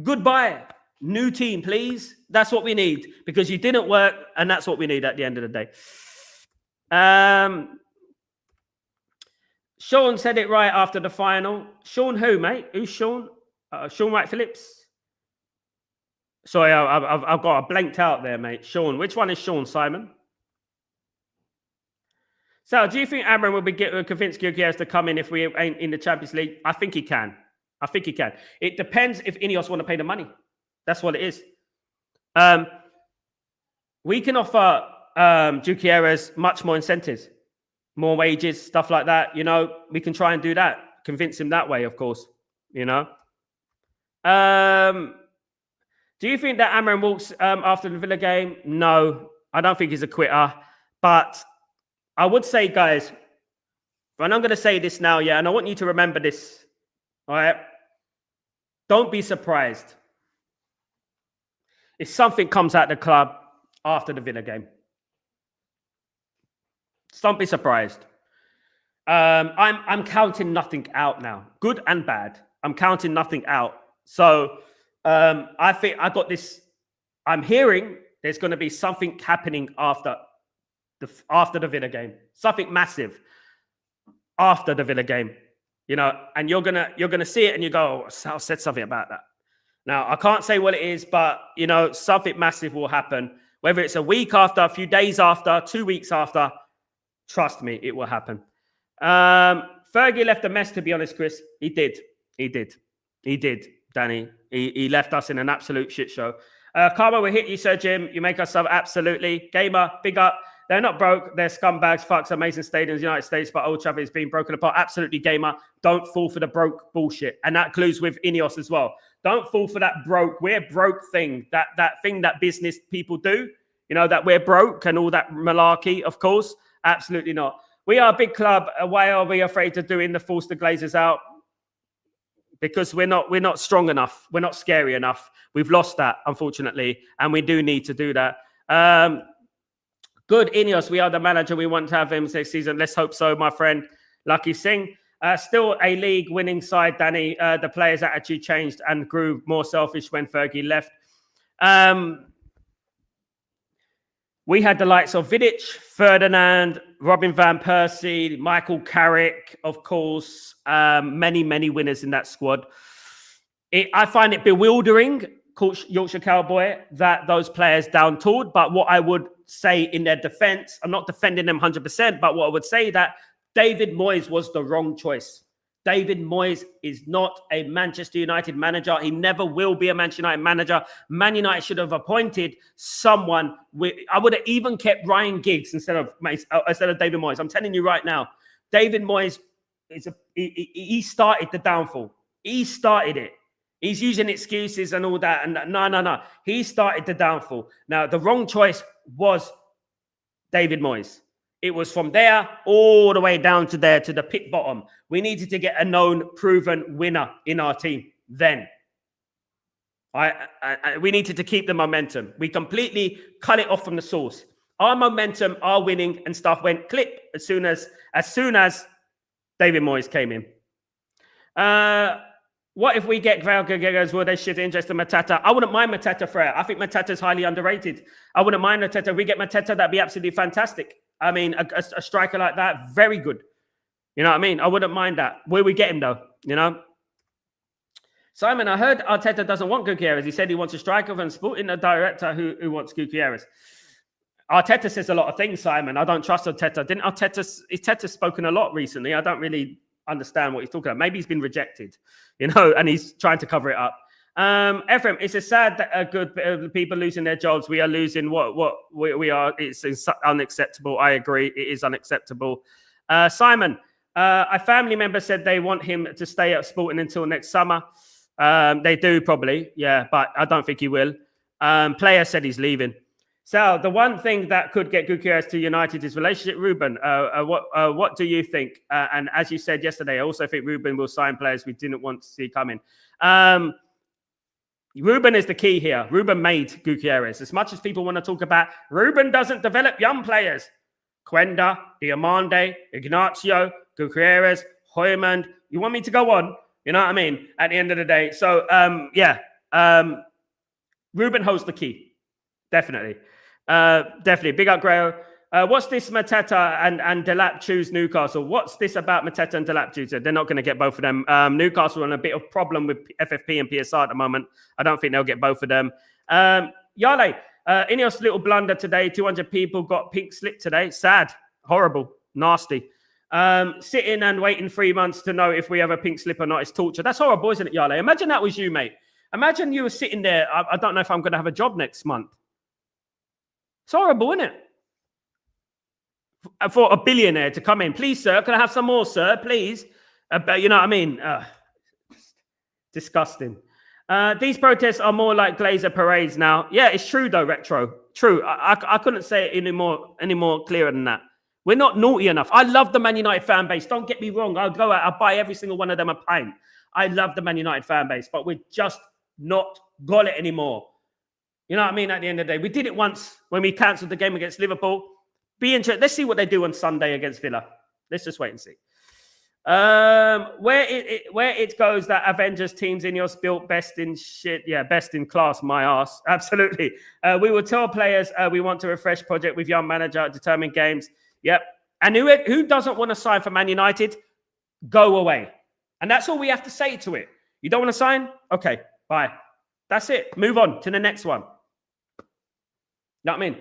Goodbye. New team, please. That's what we need because you didn't work and that's what we need at the end of the day. Sean said it right after the final. Sean who, mate? Who's Sean? Sean Wright Phillips. Sorry, I've got a blanked out there, mate. Sean. Which one is Sean, Simon? So, do you think Amorim will convince Gyokeres to come in if we ain't in the Champions League? I think he can. It depends if INEOS want to pay the money. That's what it is. We can offer Gyokeres much more incentives, more wages, stuff like that. You know, we can try and do that. Convince him that way, of course. You know. Do you think that Amorim walks after the Villa game? No, I don't think he's a quitter. But I would say, guys, and I'm going to say this now, yeah, and I want you to remember this, all right? Don't be surprised if something comes out the club after the Villa game. Don't be surprised. I'm counting nothing out now, good and bad. I'm counting nothing out. So I think I got this. I'm hearing there's going to be something happening after the Villa game, something massive after the Villa game, you know, and you're gonna see it and you go, oh, Sal said something about that. Now I can't say what it is, but you know, something massive will happen. Whether it's a week after, a few days after, 2 weeks after, trust me, it will happen. Fergie left a mess, to be honest, Chris. He did, Danny. He left us in an absolute shit show. Karma will hit you, Sir Jim. You make us sub. Absolutely. Gamer, big up. They're not broke. They're scumbags. Fucks amazing stadiums, United States, but Old Trafford is being broken apart. Absolutely, Gamer. Don't fall for the broke bullshit. And that includes with INEOS as well. Don't fall for that broke. We're broke thing. That thing that business people do. You know, that we're broke and all that malarkey, of course. Absolutely not. We are a big club. Why are we afraid of doing the force the Glazers out? Because we're not strong enough. We're not scary enough. We've lost that, unfortunately. And we do need to do that. Good, INEOS. We are the manager. We want to have him next season. Let's hope so, my friend. Lucky Singh. Still a league winning side, Danny. The players' attitude changed and grew more selfish when Fergie left. We had the likes of Vidic, Ferdinand, Robin Van Persie, Michael Carrick, of course. Many winners in that squad. I find it bewildering, Yorkshire Cowboy, that those players down-tooled. But what I would say in their defense, I'm not defending them 100%, but what I would say that David Moyes was the wrong choice. David Moyes is not a Manchester United manager. He never will be a Manchester United manager. Man United should have appointed someone. I would have even kept Ryan Giggs instead of David Moyes. I'm telling you right now, David Moyes he started the downfall. He started it. He's using excuses and all that. And no. He started the downfall. Now, the wrong choice was David Moyes. It was from there all the way down to there, to the pit bottom. We needed to get a known, proven winner in our team then. We needed to keep the momentum. We completely cut it off from the source. Our momentum, our winning and stuff went clip as soon as David Moyes came in. What if we get Gyokeres? Will they shift interest in Matata? I wouldn't mind Matata for it. I think Matata is highly underrated. I wouldn't mind Matata. If we get Matata, that'd be absolutely fantastic. I mean, a striker like that, very good. You know what I mean? I wouldn't mind that. Where we get him, though, you know? Simon, I heard Arteta doesn't want Gyokeres. He said he wants a striker and Sporting a director who wants Gyokeres. Arteta says a lot of things, Simon. I don't trust Arteta. Arteta's spoken a lot recently. I don't really understand what he's talking about. Maybe he's been rejected, you know, and he's trying to cover it up. Ephraim, it's a sad that good people losing their jobs. We are losing what we are. It's unacceptable. I agree. It is unacceptable. Simon, a family member said they want him to stay at Sporting until next summer. They do probably, yeah, but I don't think he will. Player said he's leaving. So the one thing that could get Gyokeres to United is relationship. Ruben, what do you think? And as you said yesterday, I also think Ruben will sign players we didn't want to see coming. Ruben is the key here. Ruben made Gyokeres. As much as people want to talk about Ruben doesn't develop young players. Quenda, Diamande, Ignacio, Gyokeres, Hoymand. You want me to go on? You know what I mean? At the end of the day. So, Ruben holds the key. Definitely. Definitely. Big up, Grail. What's this Mateta and Delap choose Newcastle? What's this about Mateta and Delap choose? They're not going to get both of them. Newcastle are in a bit of problem with FFP and PSR at the moment. I don't think they'll get both of them. Yale, INEOS little blunder today. 200 people got pink slip today. Sad. Horrible. Nasty. Sitting and waiting 3 months to know if we have a pink slip or not is torture. That's horrible, isn't it, Yale? Imagine that was you, mate. Imagine you were sitting there. I don't know if I'm going to have a job next month. It's horrible, isn't it? For a billionaire to come in. Please, sir, can I have some more, sir? Please. You know what I mean? Disgusting. These protests are more like Glazer parades now. Yeah, it's true, though, Retro. True. I couldn't say it any more clearer than that. We're not naughty enough. I love the Man United fan base. Don't get me wrong. I'll go out. I'll buy every single one of them a pint. I love the Man United fan base, but we're just not got it anymore. You know what I mean? At the end of the day, we did it once when we cancelled the game against Liverpool. Be interested. Let's see what they do on Sunday against Villa. Let's just wait and see. Where it goes that Avengers teams INEOS built best in shit. Yeah, best in class, my ass. Absolutely. We will tell players we want to refresh project with young manager, determined games. Yep. And who doesn't want to sign for Man United? Go away. And that's all we have to say to it. You don't want to sign? Okay, bye. That's it. Move on to the next one. You know what I mean?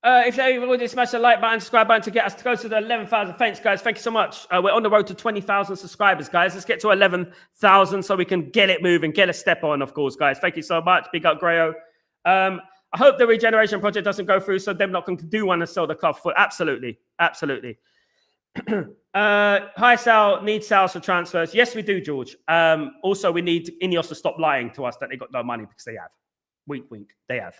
If they would smash the like button, subscribe button to get us to go to the 11,000. Thanks, guys. Thank you so much. We're on the road to 20,000 subscribers, guys. Let's get to 11,000 so we can get it moving, get a step on, of course, guys. Thank you so much. Big up, Grayo. I hope the regeneration project doesn't go through, so they're not going to do one and sell the club for. Absolutely. Absolutely. Hi, Sal. Need Sals for transfers. Yes, we do, George. Also, we need INEOS to stop lying to us that they got no money, because they have. Wink, wink. They have.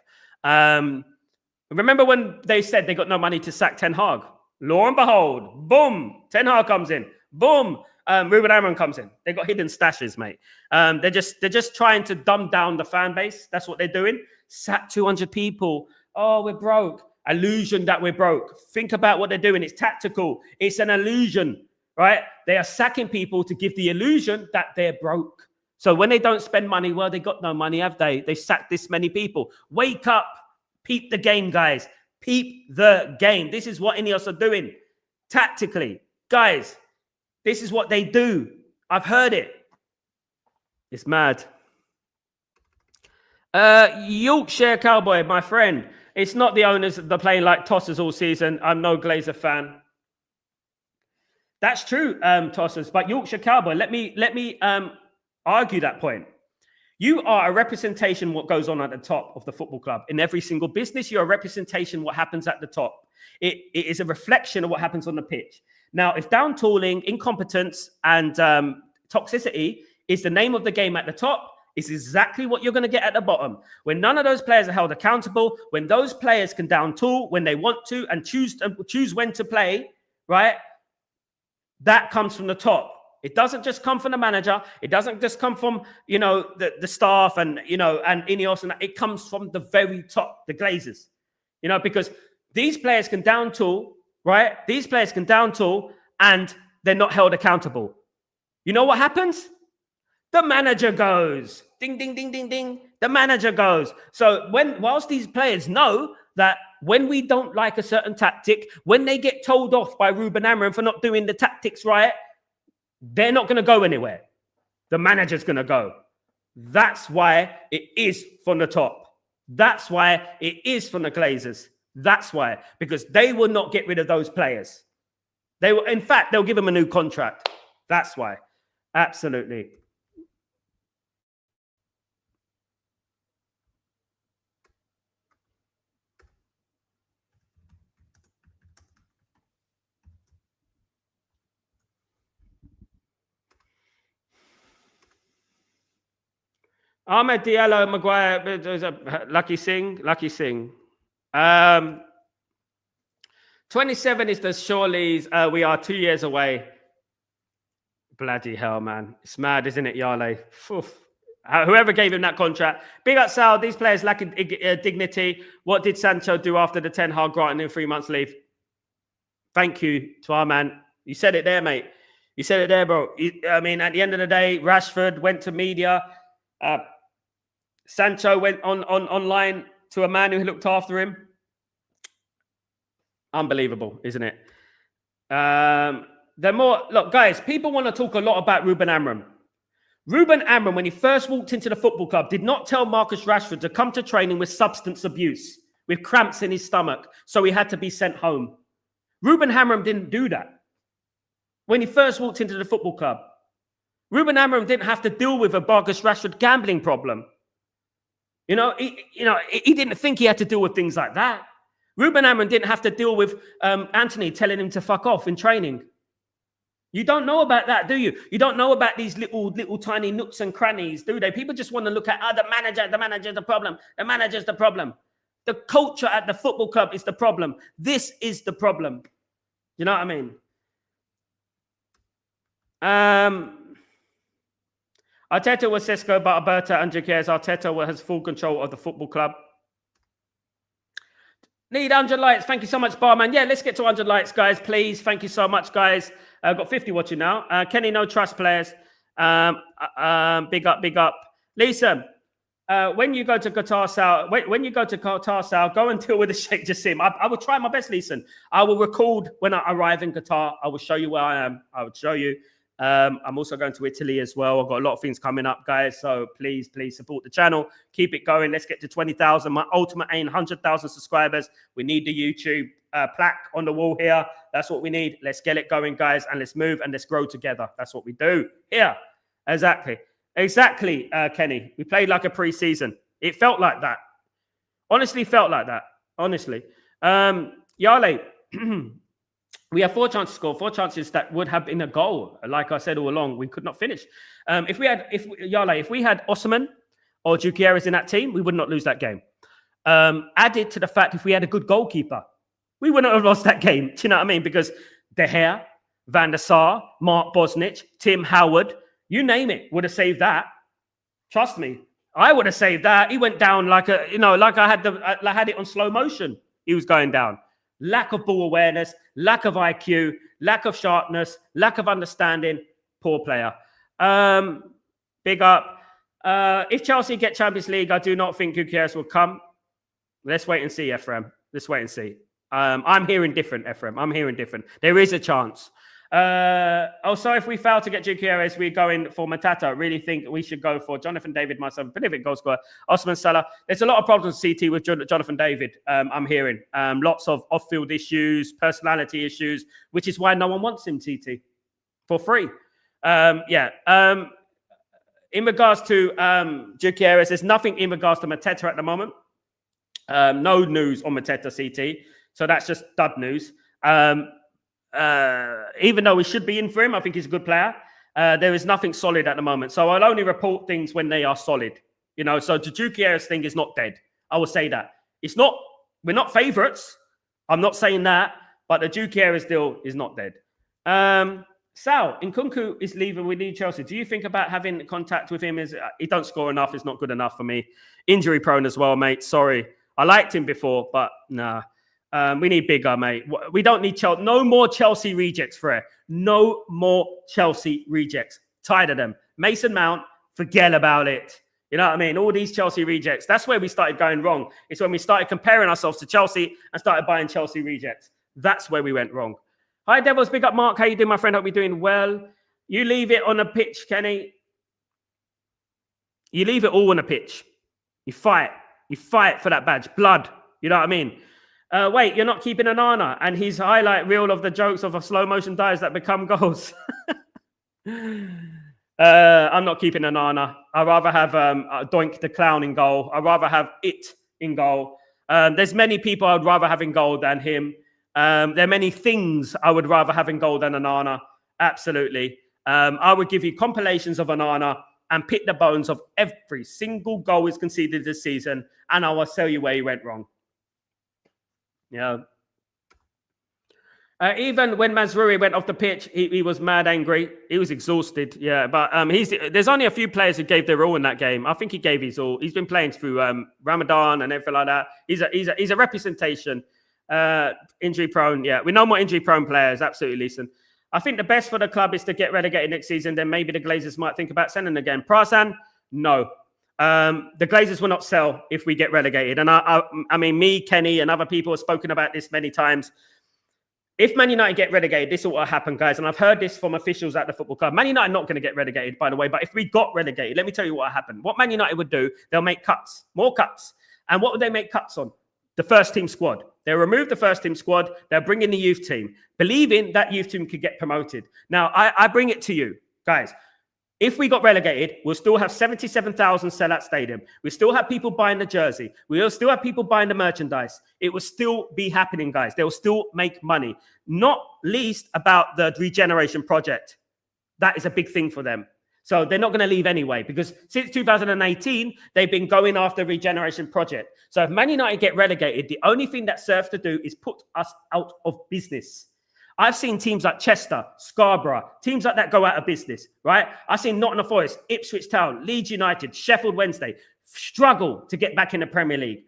Remember when they said they got no money to sack Ten Hag? Lo and behold, boom, Ten Hag comes in. Boom, Ruben Amorim comes in. They got hidden stashes, mate. They're just trying to dumb down the fan base. That's what they're doing. Sack 200 people. Oh, we're broke. Illusion that we're broke. Think about what they're doing. It's tactical. It's an illusion, right? They are sacking people to give the illusion that they're broke. So when they don't spend money, well, they got no money, have they? They sacked this many people. Wake up. Peep the game, guys. Peep the game. This is what INEOS are doing tactically. Guys, this is what they do. I've heard it. It's mad. Yorkshire Cowboy, my friend. It's not the owners that are playing like tossers all season. I'm no Glazer fan. That's true, tossers. But Yorkshire Cowboy, let me argue that point. You are a representation of what goes on at the top of the football club. In every single business, you're a representation of what happens at the top. It is a reflection of what happens on the pitch. Now, if down tooling, incompetence, and toxicity is the name of the game at the top, it's exactly what you're going to get at the bottom. When none of those players are held accountable, when those players can down tool when they want to and choose when to play, right? That comes from the top. It doesn't just come from the manager. It doesn't just come from, the staff and INEOS. And it comes from the very top, the Glazers, because these players can down tool, right? These players can down tool and they're not held accountable. You know what happens? The manager goes. Ding, ding, ding, ding, ding. The manager goes. So whilst these players know that when we don't like a certain tactic, when they get told off by Ruben Amorim for not doing the tactics right, they're not going to go anywhere. The manager's going to go. That's why it is from the top. That's why it is from the Glazers. That's why. Because they will not get rid of those players. They will, in fact, they'll give them a new contract. That's why. Absolutely. Ahmed Diallo, Maguire, Lucky Singh. 27 is the Shawleys. We are 2 years away. Bloody hell, man. It's mad, isn't it, Yale? Whoever gave him that contract. Big up, Sal. These players lack dignity. What did Sancho do after the Ten Hag granting him 3 months leave? Thank you to our man. You said it there, mate. You said it there, bro. At the end of the day, Rashford went to media. Sancho went online to a man who looked after him. Unbelievable, isn't it? Look, guys, people want to talk a lot about Ruben Amorim. Ruben Amorim, when he first walked into the football club, did not tell Marcus Rashford to come to training with substance abuse, with cramps in his stomach, so he had to be sent home. Ruben Amorim didn't do that. When he first walked into the football club, Ruben Amorim didn't have to deal with a Marcus Rashford gambling problem. He didn't think he had to deal with things like that. Ruben Amorim didn't have to deal with Anthony telling him to fuck off in training. You don't know about that, do you? You don't know about these little tiny nooks and crannies, do they? People just want to look at, the manager's the problem. The manager's the problem. The culture at the football club is the problem. This is the problem. You know what I mean? Arteta was Sesko, but Alberta and Gyokeres. Arteta has full control of the football club. Need 100 likes. Thank you so much, Barman. Yeah, let's get to 100 likes, guys, please. Thank you so much, guys. I've got 50 watching now. Kenny, no trust players. Big up. Lisa, when you go to Qatar, Sal, go and deal with the Sheikh Jassim. I will try my best, Lisa. I will record when I arrive in Qatar. I will show you where I am. I will show you. I'm also going to Italy as well. I've got a lot of things coming up, guys. So please support the channel. Keep it going. Let's get to 20,000. My ultimate aim, 100,000 subscribers. We need the YouTube plaque on the wall here. That's what we need. Let's get it going, guys, and let's move and let's grow together. That's what we do here. Exactly, Kenny. We played like a preseason. It felt like that. Honestly, felt like that. Honestly. Yale, we have 4 chances to score, 4 chances that would have been a goal. Like I said all along, we could not finish. If we had Osman or Gyokeres in that team, we would not lose that game. Added to the fact, if we had a good goalkeeper, we wouldn't have lost that game. Do you know what I mean? Because De Gea, Van der Sar, Mark Bosnich, Tim Howard, you name it, would have saved that. Trust me, I would have saved that. He went down like I had it on slow motion. He was going down. Lack of ball awareness, lack of IQ, lack of sharpness, lack of understanding. Poor player. Big up. If Chelsea get Champions League, I do not think Gyokeres will come. Let's wait and see, Ephraim. Let's wait and see. I'm hearing different, Ephraim. I'm hearing different. There is a chance. Also, if we fail to get Gyokeres, we're going for Matata. I really think we should go for Jonathan David, myself, prolific goal scorer, Osman Salah. There's a lot of problems CT with Jonathan David. I'm hearing lots of off-field issues, personality issues, which is why no one wants him, CT, for free. In regards to Gyokeres, there's nothing in regards to Mateta at the moment. No news on Mateta, CT. So that's just dud news. Even though we should be in for him, I think he's a good player. There is nothing solid at the moment. So I'll only report things when they are solid. So the Gyokeres thing is not dead. I will say that. We're not favourites. I'm not saying that. But the Gyokeres deal is not dead. Sal, Nkunku is leaving. We need Chelsea. Do you think about having contact with him? He don't score enough. It's not good enough for me. Injury prone as well, mate. Sorry. I liked him before, but nah. We need bigger, mate. We don't need Chelsea. No more Chelsea rejects, Frere. No more Chelsea rejects. Tired of them. Mason Mount, forget about it. You know what I mean? All these Chelsea rejects. That's where we started going wrong. It's when we started comparing ourselves to Chelsea and started buying Chelsea rejects. That's where we went wrong. Hi, Devils. Big up, Mark. How you doing, my friend? Hope you're doing well. You leave it on a pitch, Kenny. You leave it all on a pitch. You fight. You fight for that badge. Blood. You know what I mean? Wait, you're not keeping Onana and his highlight reel of the jokes of a slow motion dives that become goals. I'm not keeping Onana. I'd rather have Doink the Clown in goal. I'd rather have It in goal. There's many people I'd rather have in goal than him. There are many things I would rather have in goal than Onana. Absolutely. I would give you compilations of Onana and pick the bones of every single goal he's conceded this season, and I will tell you where he went wrong. Yeah. Even when Mazrui went off the pitch, he was mad angry. He was exhausted. Yeah, but there's only a few players who gave their all in that game. I think he gave his all. He's been playing through Ramadan and everything like that. He's a representation. Injury prone. Yeah, we know more injury prone players. Absolutely, listen. I think the best for the club is to get relegated next season. Then maybe the Glazers might think about sending again. Prasan, no. The Glazers will not sell if we get relegated. And I mean, me, Kenny, and other people have spoken about this many times. If Man United get relegated, this will happen, guys. And I've heard this from officials at the football club. Man United are not going to get relegated, by the way. But if we got relegated, let me tell you what happened. What Man United would do, they'll make cuts, more cuts. And what would they make cuts on? The first team squad. They'll remove the first team squad. They'll bring in the youth team, believing that youth team could get promoted. Now, I bring it to you, guys. If we got relegated, we'll still have 77,000 sell-out stadium. We still have people buying the jersey. We'll still have people buying the merchandise. It will still be happening, guys. They'll still make money. Not least about the regeneration project. That is a big thing for them. So they're not going to leave anyway, because since 2018, they've been going after regeneration project. So if Man United get relegated, the only thing that serves to do is put us out of business. I've seen teams like Chester, Scarborough, teams like that go out of business, right? I've seen Nottingham Forest, Ipswich Town, Leeds United, Sheffield Wednesday struggle to get back in the Premier League.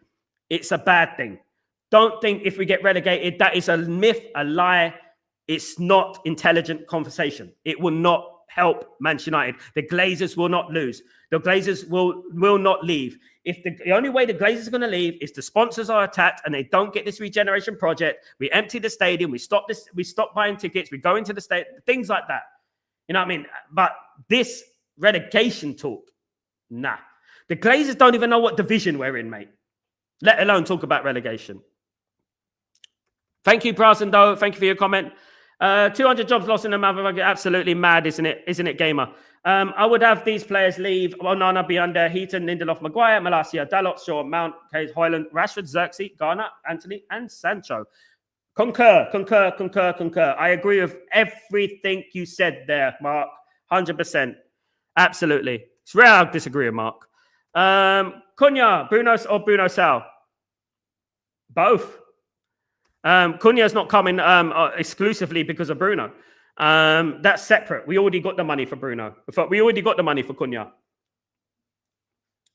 It's a bad thing. Don't think if we get relegated, that is a myth, a lie. It's not intelligent conversation. It will not help Manchester United. The Glazers will not lose. The Glazers will not leave. If the only way the Glazers are going to leave is the sponsors are attacked and they don't get this regeneration project, we empty the stadium, we stop buying tickets, we go into the stadium, things like that. You know what I mean? But this relegation talk, nah. The Glazers don't even know what division we're in, mate. Let alone talk about relegation. Thank you, Brasendo. Thank you for your comment. 200 jobs lost in the motherfucker. Absolutely mad, isn't it? Isn't it, Gamer? I would have these players leave. Onana be under Heaton, Lindelof, Maguire, Malacia, Dalot, Shaw, Mount, Case, Hoyland, Rashford, Xerxes, Garner, Anthony, and Sancho. Concur. I agree with everything you said there, Mark. 100%. Absolutely. It's rare I disagree with Mark. Cunha, Bruno or Bruno Sal? Both. Cunha's not coming exclusively because of Bruno. That's separate. We already got the money for Bruno. We already got the money for Cunha.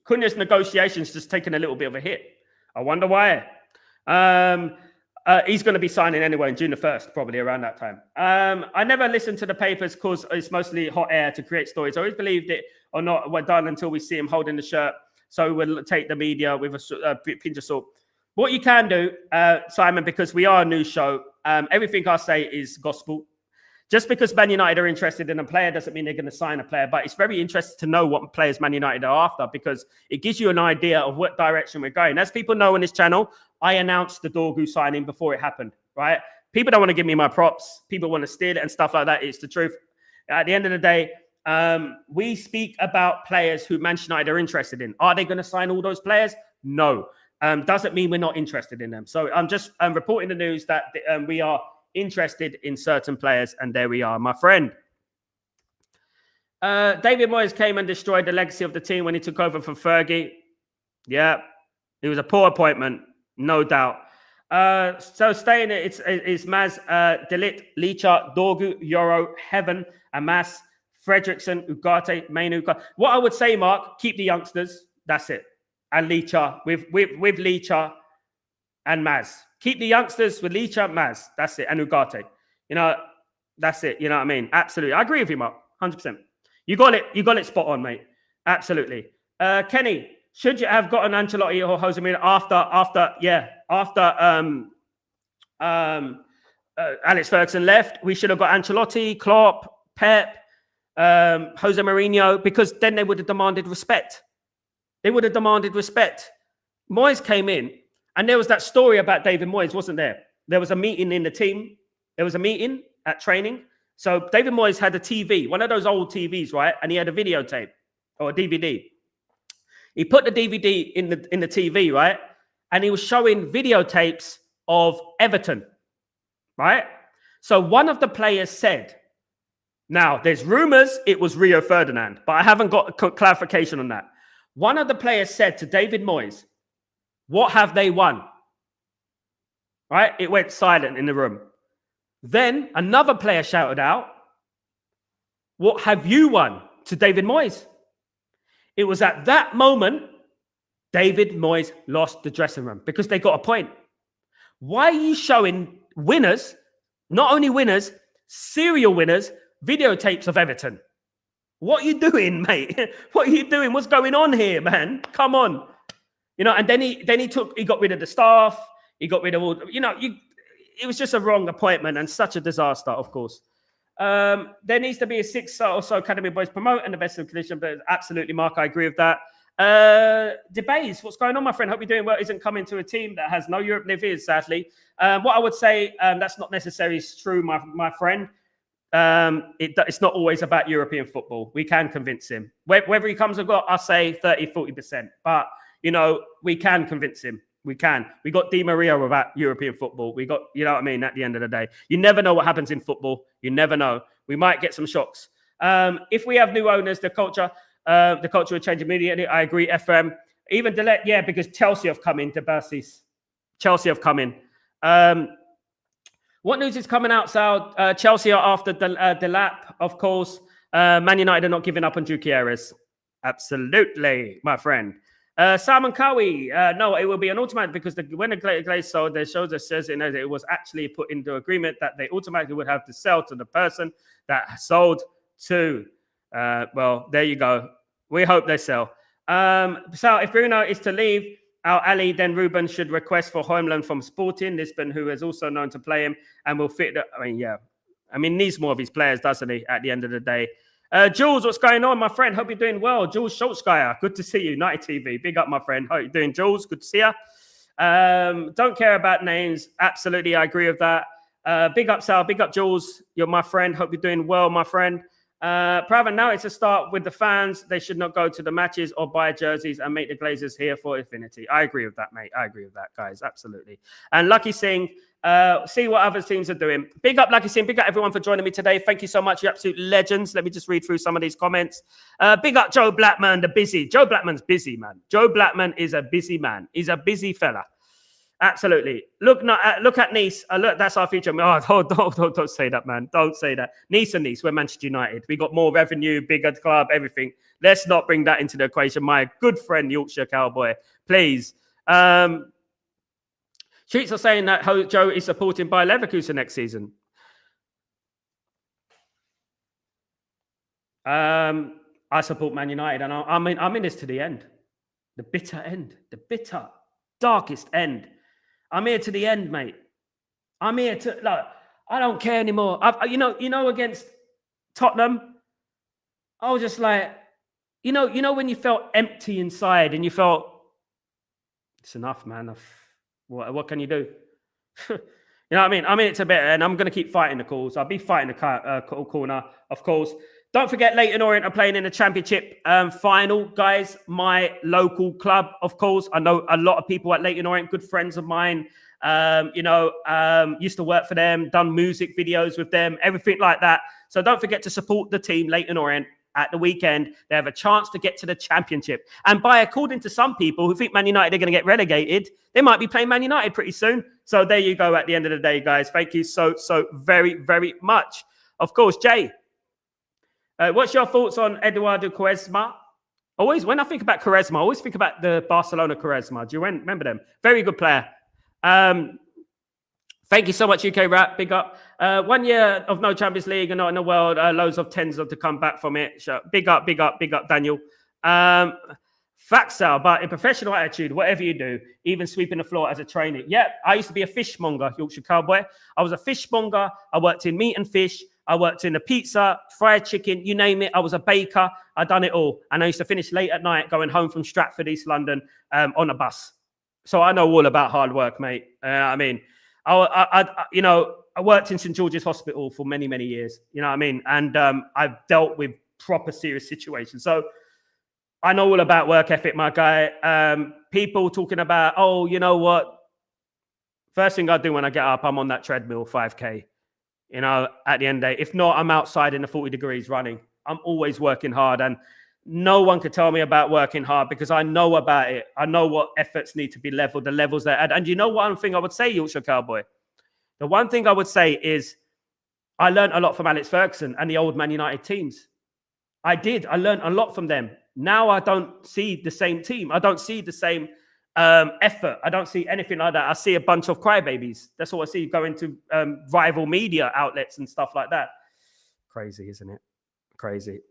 Cunha's negotiations just taken a little bit of a hit. I wonder why. He's going to be signing anyway on June the 1st, probably around that time. I never listened to the papers because it's mostly hot air to create stories. I always believed it or not, we're done until we see him holding the shirt. So we'll take the media with a pinch of salt. What you can do, Simon, because we are a news show, everything I say is gospel. Just because Man United are interested in a player doesn't mean they're going to sign a player, but it's very interesting to know what players Man United are after because it gives you an idea of what direction we're going. As people know on this channel, I announced the Dorgu signing before it happened, right? People don't want to give me my props. People want to steal it and stuff like that. It's the truth. At the end of the day, we speak about players who Manchester United are interested in. Are they going to sign all those players? No. Doesn't mean we're not interested in them. So I'm just reporting the news that we are interested in certain players, and there we are, my friend. David Moyes came and destroyed the legacy of the team when he took over from Fergie. Yeah, it was a poor appointment, no doubt. So staying it's Maz, Delit, Licha, Dorgu, Euro, Heaven, Amas, Fredrickson, Ugarte, Mainuka. What I would say, Mark, keep the youngsters. That's it. And Licha with Licha and Maz. Keep the youngsters with Licha, Maz. That's it. And Ugarte. You know, that's it. You know what I mean? Absolutely. I agree with you, Mark. 100%. You got it. You got it spot on, mate. Absolutely. Kenny, should you have gotten Ancelotti or Jose Mourinho after Alex Ferguson left? We should have got Ancelotti, Klopp, Pep, Jose Mourinho, because then they would have demanded respect. They would have demanded respect. Moyes came in, and there was that story about David Moyes, wasn't there? There was a meeting in the team. There was a meeting at training. So David Moyes had a TV, one of those old TVs, right? And he had a videotape or a DVD. He put the DVD in the TV, right? And he was showing videotapes of Everton, right? So one of the players said, now there's rumors it was Rio Ferdinand, but I haven't got clarification on that. One of the players said to David Moyes, what have they won? Right? It went silent in the room. Then another player shouted out, what have you won? To David Moyes. It was at that moment David Moyes lost the dressing room because they got a point. Why are you showing winners, not only winners, serial winners, videotapes of Everton? What are you doing, mate? What are you doing? What's going on here, man? Come on. You know, and then he got rid of the staff. He got rid of all, it was just a wrong appointment and such a disaster, of course. There needs to be a 6 or so academy boys promote and the best of condition, but absolutely, Mark, I agree with that. Debays, what's going on, my friend? Hope you're doing well. Isn't coming to a team that has no Europe live sadly. What I would say, that's not necessarily true, my friend. It's not always about European football. We can convince him. Whether he comes or not, I'll say 30-40%. But, we can convince him. We can. We got Di Maria about European football. We got, you know what I mean, at the end of the day. You never know what happens in football. You never know. We might get some shocks. If we have new owners, the culture will change immediately. I agree, FM. Even Delete, yeah, because Chelsea have come in to Basis. Chelsea have come in. What news is coming out, Sal? Chelsea are after the lap, of course. Man United are not giving up on Gyokeres. Absolutely, my friend. Simon Cowie, no, it will be an automatic because when the Glaze sold, their shows that says it was actually put into agreement that they automatically would have to sell to the person that sold to. Well, there you go. We hope they sell. So if Bruno is to leave Al Ali, then Ruben should request for Homeland from Sporting Lisbon, who is also known to play him and will fit. Yeah, I mean, needs more of his players, doesn't he, at the end of the day? Jules, what's going on, my friend? Hope you're doing well. Jules Schultzgeier, good to see you. Night TV, big up, my friend. How you doing, Jules? Good to see you. Don't care about names. Absolutely, I agree with that. Big up, Sal. Big up, Jules. You're my friend. Hope you're doing well, my friend. Pravan, now it's a start with the fans. They should not go to the matches or buy jerseys and make the Glazers here for infinity. I agree with that, mate. I agree with that, guys. Absolutely. And Lucky Singh, see what other teams are doing. Big up, Lucky Singh. Big up, everyone, for joining me today. Thank you so much. You're absolute legends. Let me just read through some of these comments. Big up, Joe Blackman, the busy. Joe Blackman's busy, man. Joe Blackman is a busy man. He's a busy fella. Absolutely. Look at Nice. Look, that's our future. Oh, don't say that, man. Don't say that. Nice and Nice. We're Manchester United. We got more revenue, bigger club, everything. Let's not bring that into the equation. My good friend, Yorkshire Cowboy, please. Sheets are saying that Joe is supported by Leverkusen next season. I support Man United, and I'm in this to the end. The bitter end. The bitter, darkest end. I'm here to the end, mate. I'm here to, like, I don't care anymore. You know, against Tottenham, I was just like, you know, when you felt empty inside and you felt, it's enough, man. What can you do? You know what I mean? I'm in it to bit, and I'm going to keep fighting the calls. I'll be fighting the corner, of course. Don't forget, Leyton Orient are playing in the Championship final, guys. My local club, of course. I know a lot of people at Leyton Orient, good friends of mine. Used to work for them, done music videos with them, everything like that. So don't forget to support the team, Leyton Orient, at the weekend. They have a chance to get to the Championship. And according to some people who think Man United are going to get relegated, they might be playing Man United pretty soon. So there you go at the end of the day, guys. Thank you so very, very much. Of course, Jay. What's your thoughts on Eduardo Quaresma? Always, when I think about Quaresma, I always think about the Barcelona Quaresma. Do you remember them? Very good player. Thank you so much, UK Rap. Big up. 1 year of no Champions League and not in the world. Loads of tens of to come back from it. So big up, Daniel. Faxal, but a professional attitude, whatever you do, even sweeping the floor as a trainee. Yeah, I used to be a fishmonger, Yorkshire Cowboy. I was a fishmonger. I worked in meat and fish. I worked in the pizza, fried chicken, you name it. I was a baker. I done it all. And I used to finish late at night going home from Stratford, East London, on a bus. So I know all about hard work, mate. I mean, I worked in St. George's Hospital for many, many years. You know what I mean? And I've dealt with proper serious situations. So I know all about work ethic, my guy. People talking about, oh, you know what? First thing I do when I get up, I'm on that treadmill, 5K. You know, at the end of the day, if not, I'm outside in the 40 degrees running. I'm always working hard, and no one could tell me about working hard because I know about it. I know what efforts need to be leveled, the levels they're at. And you know one thing I would say, Yorkshire Cowboy? The one thing I would say is I learned a lot from Alex Ferguson and the old Man United teams. I did. I learned a lot from them. Now I don't see the same team. I don't see the same effort. I don't see anything like that. I see a bunch of crybabies. That's what I see going to rival media outlets and stuff like that. Crazy, isn't it? Crazy.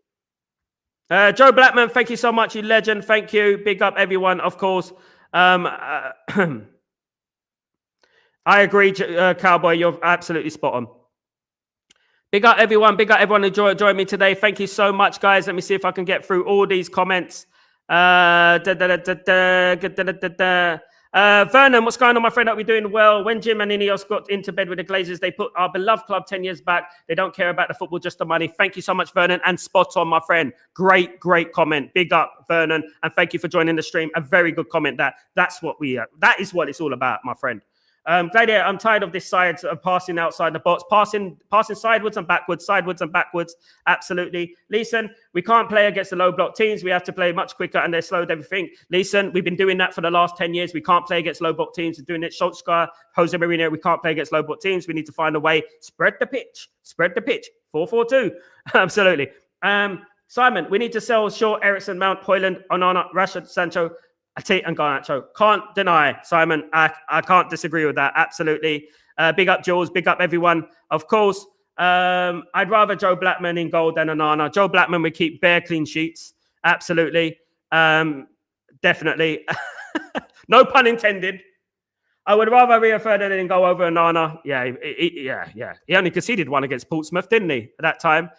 Joe Blackman, thank you so much, you legend. Thank you. Big up everyone, of course. I agree, Cowboy. You're absolutely spot on. Big up everyone. Big up everyone who joined me today. Thank you so much, guys. Let me see if I can get through all these comments. Vernon, what's going on, my friend? Hope you're doing well. When Jim and INEOS got into bed with the Glazers, they put our beloved club 10 years back. They don't care about the football, just the money. Thank you so much, Vernon, and spot on, my friend. Great comment. Big up, Vernon, and thank you for joining the stream. A very good comment. That is what it's all about, my friend. Gladiator, I'm tired of this side of passing outside the box, passing sideways and backwards. Absolutely. Leeson, we can't play against the low block teams. We have to play much quicker and they're slowed everything. Leeson, we've been doing that for the last 10 years. We can't play against low block teams. We're doing it. Solskjaer, Jose Mourinho, we can't play against low block teams. We need to find a way. Spread the pitch. 4-4-2. Absolutely. Simon, we need to sell Shaw, Ericsson, Mount, Hoyland, Onana, Rashford, Sancho, Tate and Garnacho. Can't deny, Simon. I can't disagree with that. Absolutely. Big up, Jules. Big up, everyone. Of course, I'd rather Joe Blackman in goal than Onana. Joe Blackman would keep bare clean sheets. Absolutely. Definitely. No pun intended. I would rather Rio Ferdinand than go over Onana. Yeah, yeah. He only conceded one against Portsmouth, didn't he, at that time?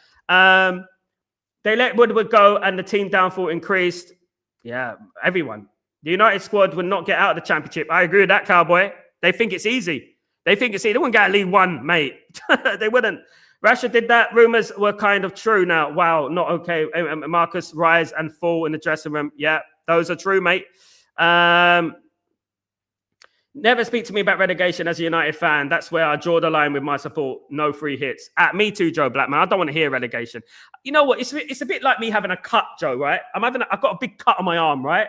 They let Woodward go and the team downfall increased. Yeah, everyone. The United squad would not get out of the Championship. I agree with that, Cowboy. They think it's easy. They wouldn't get League One, mate. They wouldn't. Rashford did that. Rumours were kind of true now. Wow, not okay. Marcus rise and fall in the dressing room. Yeah, those are true, mate. Never speak to me about relegation as a United fan. That's where I draw the line with my support. No free hits. Me too, Joe Blackman. I don't want to hear relegation. You know what? It's a bit like me having a cut, Joe, right? I've got a big cut on my arm, right?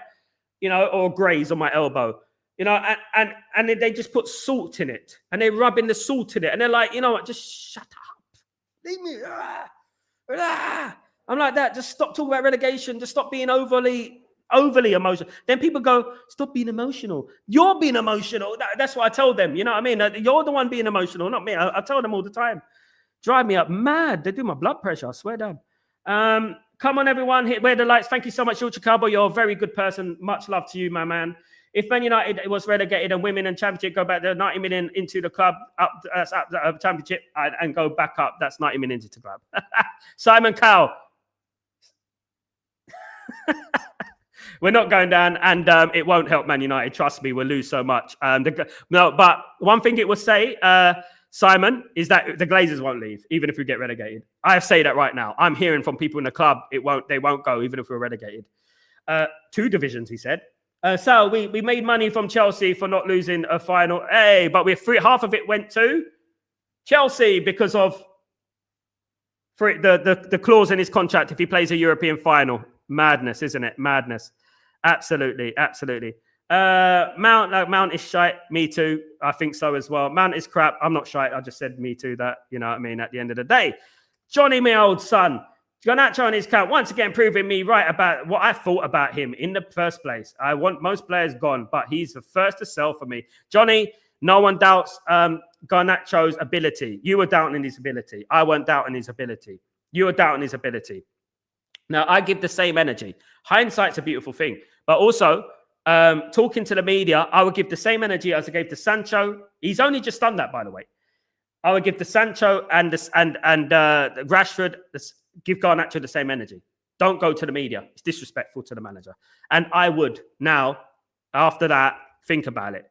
Or a graze on my elbow. And they just put salt in it. And they're rubbing the salt in it. And they're like, you know what? Just shut up. Leave me. I'm like that. Just stop talking about relegation. Just stop being overly emotional. Then people go, stop being emotional. You're being emotional. That's what I tell them. You know what I mean? You're the one being emotional, not me. I tell them all the time. Drive me up mad. They do my blood pressure. I swear down. Come on, everyone. Hit where the lights. Thank you so much, Ultra Cowboy. You're a very good person. Much love to you, my man. If Man United was relegated and women and championship go back, the 90 million into the club, that's up the championship and go back up. That's 90 million into the club. Simon Cowell. We're not going down, and it won't help Man United. Trust me, we'll lose so much. But one thing it will say, Simon, is that the Glazers won't leave, even if we get relegated. I say that right now. I'm hearing from people in the club, they won't go, even if we're relegated. 2 divisions, he said. Sal, we made money from Chelsea for not losing a final. Hey, but half of it went to Chelsea because of the clause in his contract if he plays a European final. Madness, isn't it? Madness. Absolutely. Mount is shite. Me too. I think so as well. Mount is crap. I'm not shite. I just said me too. That, you know what I mean? At the end of the day, Johnny, my old son, Garnacho on his count, once again proving me right about what I thought about him in the first place. I want most players gone, but he's the first to sell for me. Johnny, no one doubts Garnacho's ability. You were doubting his ability. I weren't doubting his ability. You were doubting his ability. Now, I give the same energy. Hindsight's a beautiful thing. But also, talking to the media, I would give the same energy as I gave to Sancho. He's only just done that, by the way. I would give to Sancho and Rashford, give Garnacho the same energy. Don't go to the media. It's disrespectful to the manager. And I would now, after that, think about it.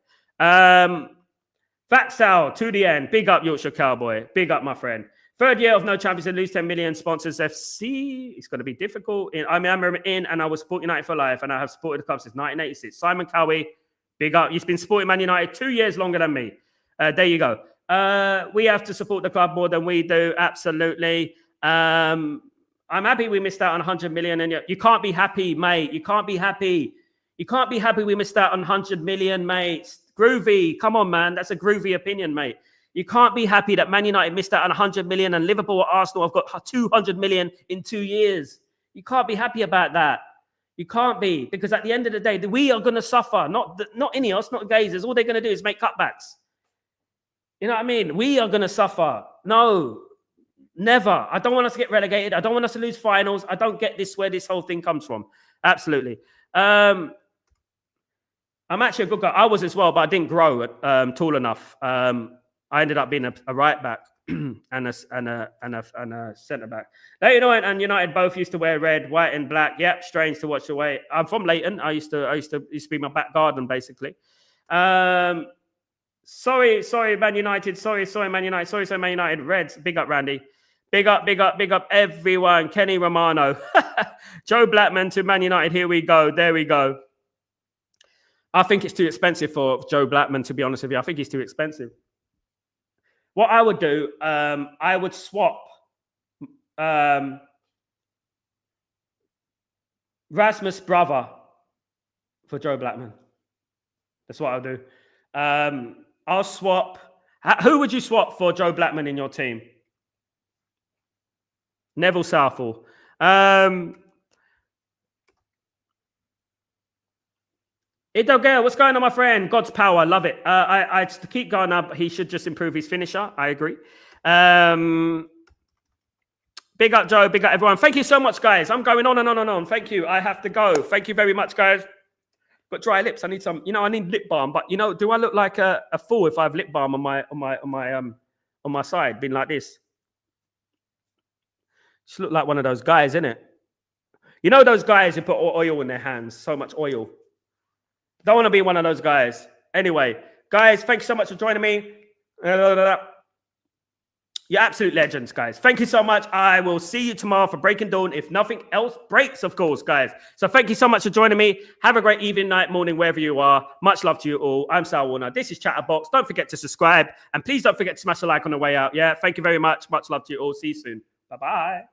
Vaxal, to the end. Big up, Yorkshire Cowboy. Big up, my friend. 3rd year of no champions and lose 10 million sponsors FC. It's going to be difficult. I'm in and I was supporting United for life and I have supported the club since 1986. Simon Cowie, big up. You've been supporting Man United 2 years longer than me. There you go. We have to support the club more than we do. Absolutely. I'm happy we missed out on 100 million. And you can't be happy, mate. You can't be happy. You can't be happy we missed out on 100 million, mate. Groovy. Come on, man. That's a groovy opinion, mate. You can't be happy that Man United missed out on 100 million and Liverpool or Arsenal have got 200 million in 2 years. You can't be happy about that. You can't be, because at the end of the day, we are going to suffer. Not INEOS, not Glazers. All they're going to do is make cutbacks. You know what I mean? We are going to suffer. No, never. I don't want us to get relegated. I don't want us to lose finals. I don't get this, where this whole thing comes from. Absolutely. I'm actually a good guy. I was as well, but I didn't grow tall enough. I ended up being a right back and a centre back. Leighton and United both used to wear red, white, and black. Yep, strange to watch away. I'm from Leighton. I used to be my back garden basically. Sorry, Man United. Sorry, Man United. Sorry, Man United. Reds. Big up, Randy. Big up everyone. Kenny Romano. Joe Blackman to Man United. Here we go. There we go. I think it's too expensive for Joe Blackman, to be honest with you. I think he's too expensive. What I would do, I would swap Rasmus Brother for Joe Blackman. That's what I'll do. I'll swap. Who would you swap for Joe Blackman in your team? Neville Southall. Gale, what's going on, my friend? God's power, love it. I to keep going up, he should just improve his finisher. I agree. Big up, Joe. Big up, everyone. Thank you so much, guys. I'm going on and on and on. Thank you. I have to go. Thank you very much, guys. Got dry lips. I need some, I need lip balm. But do I look like a fool if I have lip balm on my side, being like this? Just look like one of those guys, innit? You know those guys who put oil in their hands, so much oil. Don't want to be one of those guys. Anyway, guys, thanks so much for joining me. You're absolute legends, guys. Thank you so much. I will see you tomorrow for Breaking Dawn, if nothing else breaks, of course, guys. So thank you so much for joining me. Have a great evening, night, morning, wherever you are. Much love to you all. I'm Sal Warner. This is Chatterbox. Don't forget to subscribe. And please don't forget to smash a like on the way out. Yeah, thank you very much. Much love to you all. See you soon. Bye-bye.